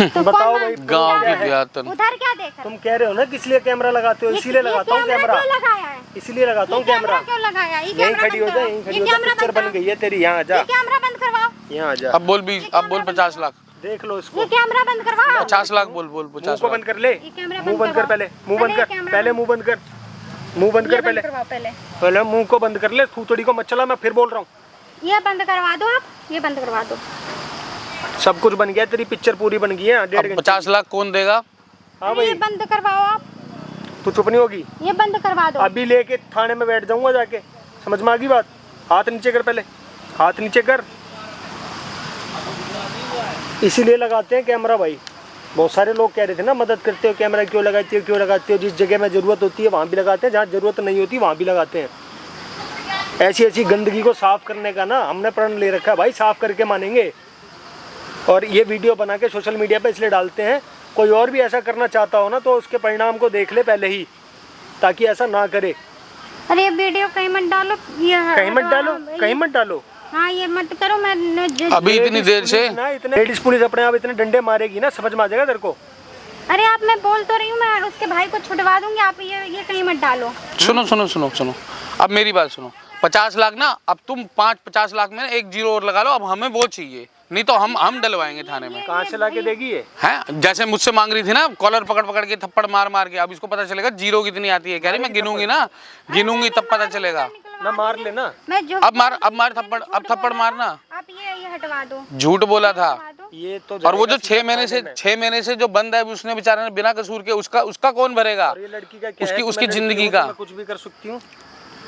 तो बताओ कौन भाई, गाँव क्या की है? देहातन। उधर क्या देख रहे तुम कह रहे हो ना कि इसलिए कैमरा लगाते हो, इसीलिए लगाता हूँ कैमरा, क्यों लगाया है? इसीलिए लगाता हूँ ये कैमरा। क्यों लगाया? ये यहीं कैमरा खड़ी हो बंद जा, करवाओ। यहीं खड़ी ये हो जा, कैमरा पिक्चर बंद बन कराओ। गई है तेरी, यहाँ आ जा, ये कैमरा बंद करवाओ। यहाँ आ जा। अब बोल 20, अब बोल 50 लाख। देख लो इसको, ये कैमरा बंद करवाओ। 50 लाख बोल, बोल मुंह 50 को लाख। बंद कर ले, ये कैमरा मुंह बंद कर, करवाओ। पहले मुंह बंद ये कर, कैमरा पहले मुंह बंद कर, मुंह बंद कर, ये पहले करवाओ पहले। पहले मुंह को बंद कर ले, थूथड़ी को मत चला, मैं फिर बोल रहा हूँ। ये बंद करवा दो आप, ये बंद करवा दो। सब कुछ बन गया, तेरी पिक्चर पूरी बन गई है, 1.5 अब घंटे। 50 लाख कौन देगा? हाँ अरे ये भाई, बंद करवाओ आप, तू चुप नहीं होगी? ये बंद करवा दो। अभी लेके थाने में बैठ जाऊंगा जाके, समझ में आ गई बात? हाथ नीचे कर, पहले हाथ नीचे कर। इसीलिए लगाते हैं कैमरा भाई। बहुत सारे लोग कह रहे थे ना, मदद करते हो, कैमरा क्यों लगाते हो, क्यों लगाते हो? जिस जगह में ज़रूरत होती है वहाँ भी लगाते हैं, जहाँ ज़रूरत नहीं होती वहाँ भी लगाते हैं। ऐसी ऐसी गंदगी को साफ़ करने का ना हमने प्रण ले रखा है भाई, साफ़ करके मानेंगे। और ये वीडियो बना के सोशल मीडिया पे इसलिए डालते हैं, कोई और भी ऐसा करना चाहता हो ना तो उसके परिणाम को देख ले पहले ही, ताकि ऐसा ना करे। अरे ये वीडियो कहीं मत डालो, ये कहीं मत डालो, कहीं मत डालो। हाँ ये मत करो। मैं अभी इतनी देर से ना इतने लेडीज पुलिस अपने आप इतने डंडे मारेगी ना, समझ में आ जाएगा तेरे को। अरे आप, मैं बोल तो रही हूँ, मैं उसके भाई को छुड़वा दूंगी, आप ये कहीं मत डालो। सुनो सुनो सुनो सुनो, अब मेरी बात सुनो। 50 लाख ना, अब तुम 50 लाख में एक जीरो और लगा लो। अब हमें वो चाहिए, नहीं तो हम डलवाएंगे थाने में। कहाँ से लाके देगी ये? हैं, जैसे मुझसे मांग रही थी ना, कॉलर पकड़ पकड़ के थप्पड़ मार मार के। अब इसको पता चलेगा जीरो कितनी आती है। कह रही मैं गिनूंगी ना, गिनूंगी तब पता चलेगा। ना मार लेना। मैं जो अब मार थप्पड़, अब थप्पड़ मारना। आप ये हटवा दो। झूठ बोला था। ये तो और वो जो 6 महीने से जो बंद है, उसने बेचारे ने बिना कसूर के, उसका कौन भरेगा? और ये लड़की का क्या है? उसकी मैं जिंदगी लड़की हूँ का तो मैं कुछ भी कर सकती हूँ।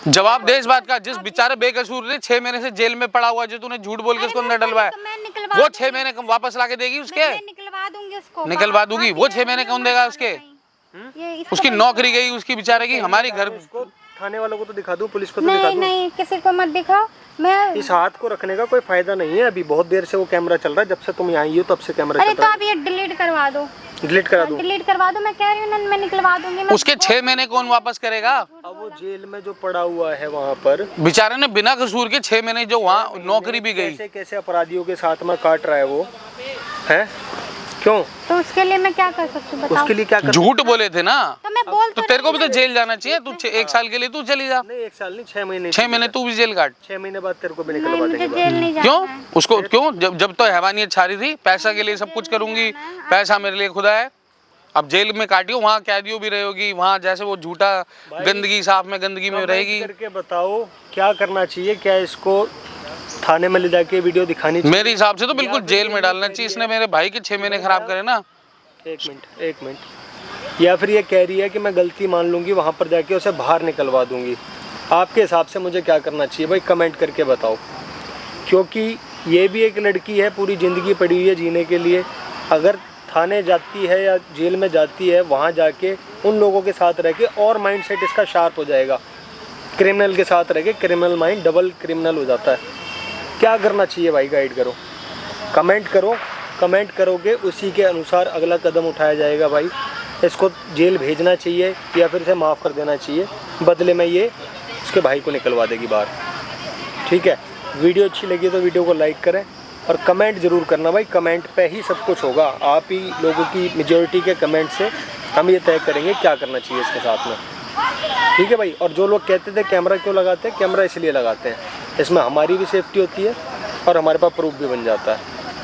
जवाब दे इस बात का। जिस बेचारे बेकसूर ने 6 महीने से जेल में पड़ा हुआ, जो तूने झूठ बोल के उसको अंदर डलवाया, मैं निकलवा वो 6 महीने वापस ला के देगी उसके? मैं निकलवा दूंगी उसको। निकलवा दूंगी। वो 6 महीने कौन देगा उसके? ये इसको उसकी नौकरी गई, उसकी बेचारे की। हमारी घर उसको थाने वालों को तो दिखा दूँ, पुलिस को तो दिखा नहीं दूँ। नहीं, किसी को मत दिखाओ। मैं इस हाथ को रखने का कोई फायदा नहीं है। अभी बहुत देर से वो कैमरा चल रहा है, जब से तुम यहाँ आई हो तब से कैमरा अरे चल तो रहा आप ये डिलीट करवा दो। है। डिलीट करा दूँ? डिलीट करवा दो, मैं कह रही हूँ ना, मैं निकलवा दूंगी। मैं उसके 6 महीने कौन वापस करेगा? अब वो जेल में जो पड़ा हुआ है वहाँ पर, बेचारे ने बिना कसूर के 6 महीने जो वहाँ नौकरी भी गई। कैसे कैसे अपराधियों के साथ में काट रहा है वो, है क्यों? तो उसके लिए मैं क्या कर सकती हूँ बताओ? उसके लिए क्या कर? झूठ बोले थे ना, तो मैं बोल तो तेरे को भी तो जेल जाना चाहिए। तू 1 साल के लिए तू चली जा। नहीं 1 साल नहीं, 6 महीने। 6 महीने तू भी जेल काट। 6 महीने बाद तेरे को भी नहीं, निकलवा मुझे देंगे। जेल नहीं जाना क्यों? है। उसको क्यों? जब तो हैवानियत छारी थी, पैसा के लिए सब कुछ करूंगी, पैसा मेरे लिए खुदा है। अब जेल में काटियो, वहाँ कैदियों भी रहेगी, वहाँ जैसे वो झूठा गंदगी साफ में गंदगी में रहेगी। करके बताओ क्या करना चाहिए, क्या इसको थाने में ले जाके वीडियो दिखानी चाहिए? मेरे हिसाब से तो बिल्कुल जेल में डालना चाहिए। इसने मेरे भाई के 6 महीने खराब करे ना। एक मिनट। या फिर ये कह रही है कि मैं गलती मान लूंगी, वहाँ पर जाके उसे बाहर निकलवा दूंगी। आपके हिसाब से मुझे क्या करना चाहिए भाई, कमेंट करके बताओ। क्योंकि ये भी एक लड़की है, पूरी ज़िंदगी पड़ी हुई है जीने के लिए। अगर थाने जाती है या जेल में जाती है, वहाँ जाके उन लोगों के साथ रह के और माइंड सेट इसका शार्प हो जाएगा। क्रिमिनल के साथ रह के क्रिमिनल माइंड डबल क्रिमिनल हो जाता है। क्या करना चाहिए भाई, गाइड करो, कमेंट करो। कमेंट करोगे उसी के अनुसार अगला कदम उठाया जाएगा भाई। इसको जेल भेजना चाहिए या फिर इसे माफ़ कर देना चाहिए, बदले में ये उसके भाई को निकलवा देगी बाहर। ठीक है, वीडियो अच्छी लगी तो वीडियो को लाइक करें और कमेंट ज़रूर करना भाई। कमेंट पे ही सब कुछ होगा। आप ही लोगों की मेजॉरिटी के कमेंट से हम ये तय करेंगे क्या करना चाहिए इसके साथ में। ठीक है भाई। और जो लोग कहते थे कैमरा क्यों लगाते हैं, कैमरा इसलिए लगाते हैं, इसमें हमारी भी सेफ्टी होती है और हमारे पास प्रूफ भी बन जाता है।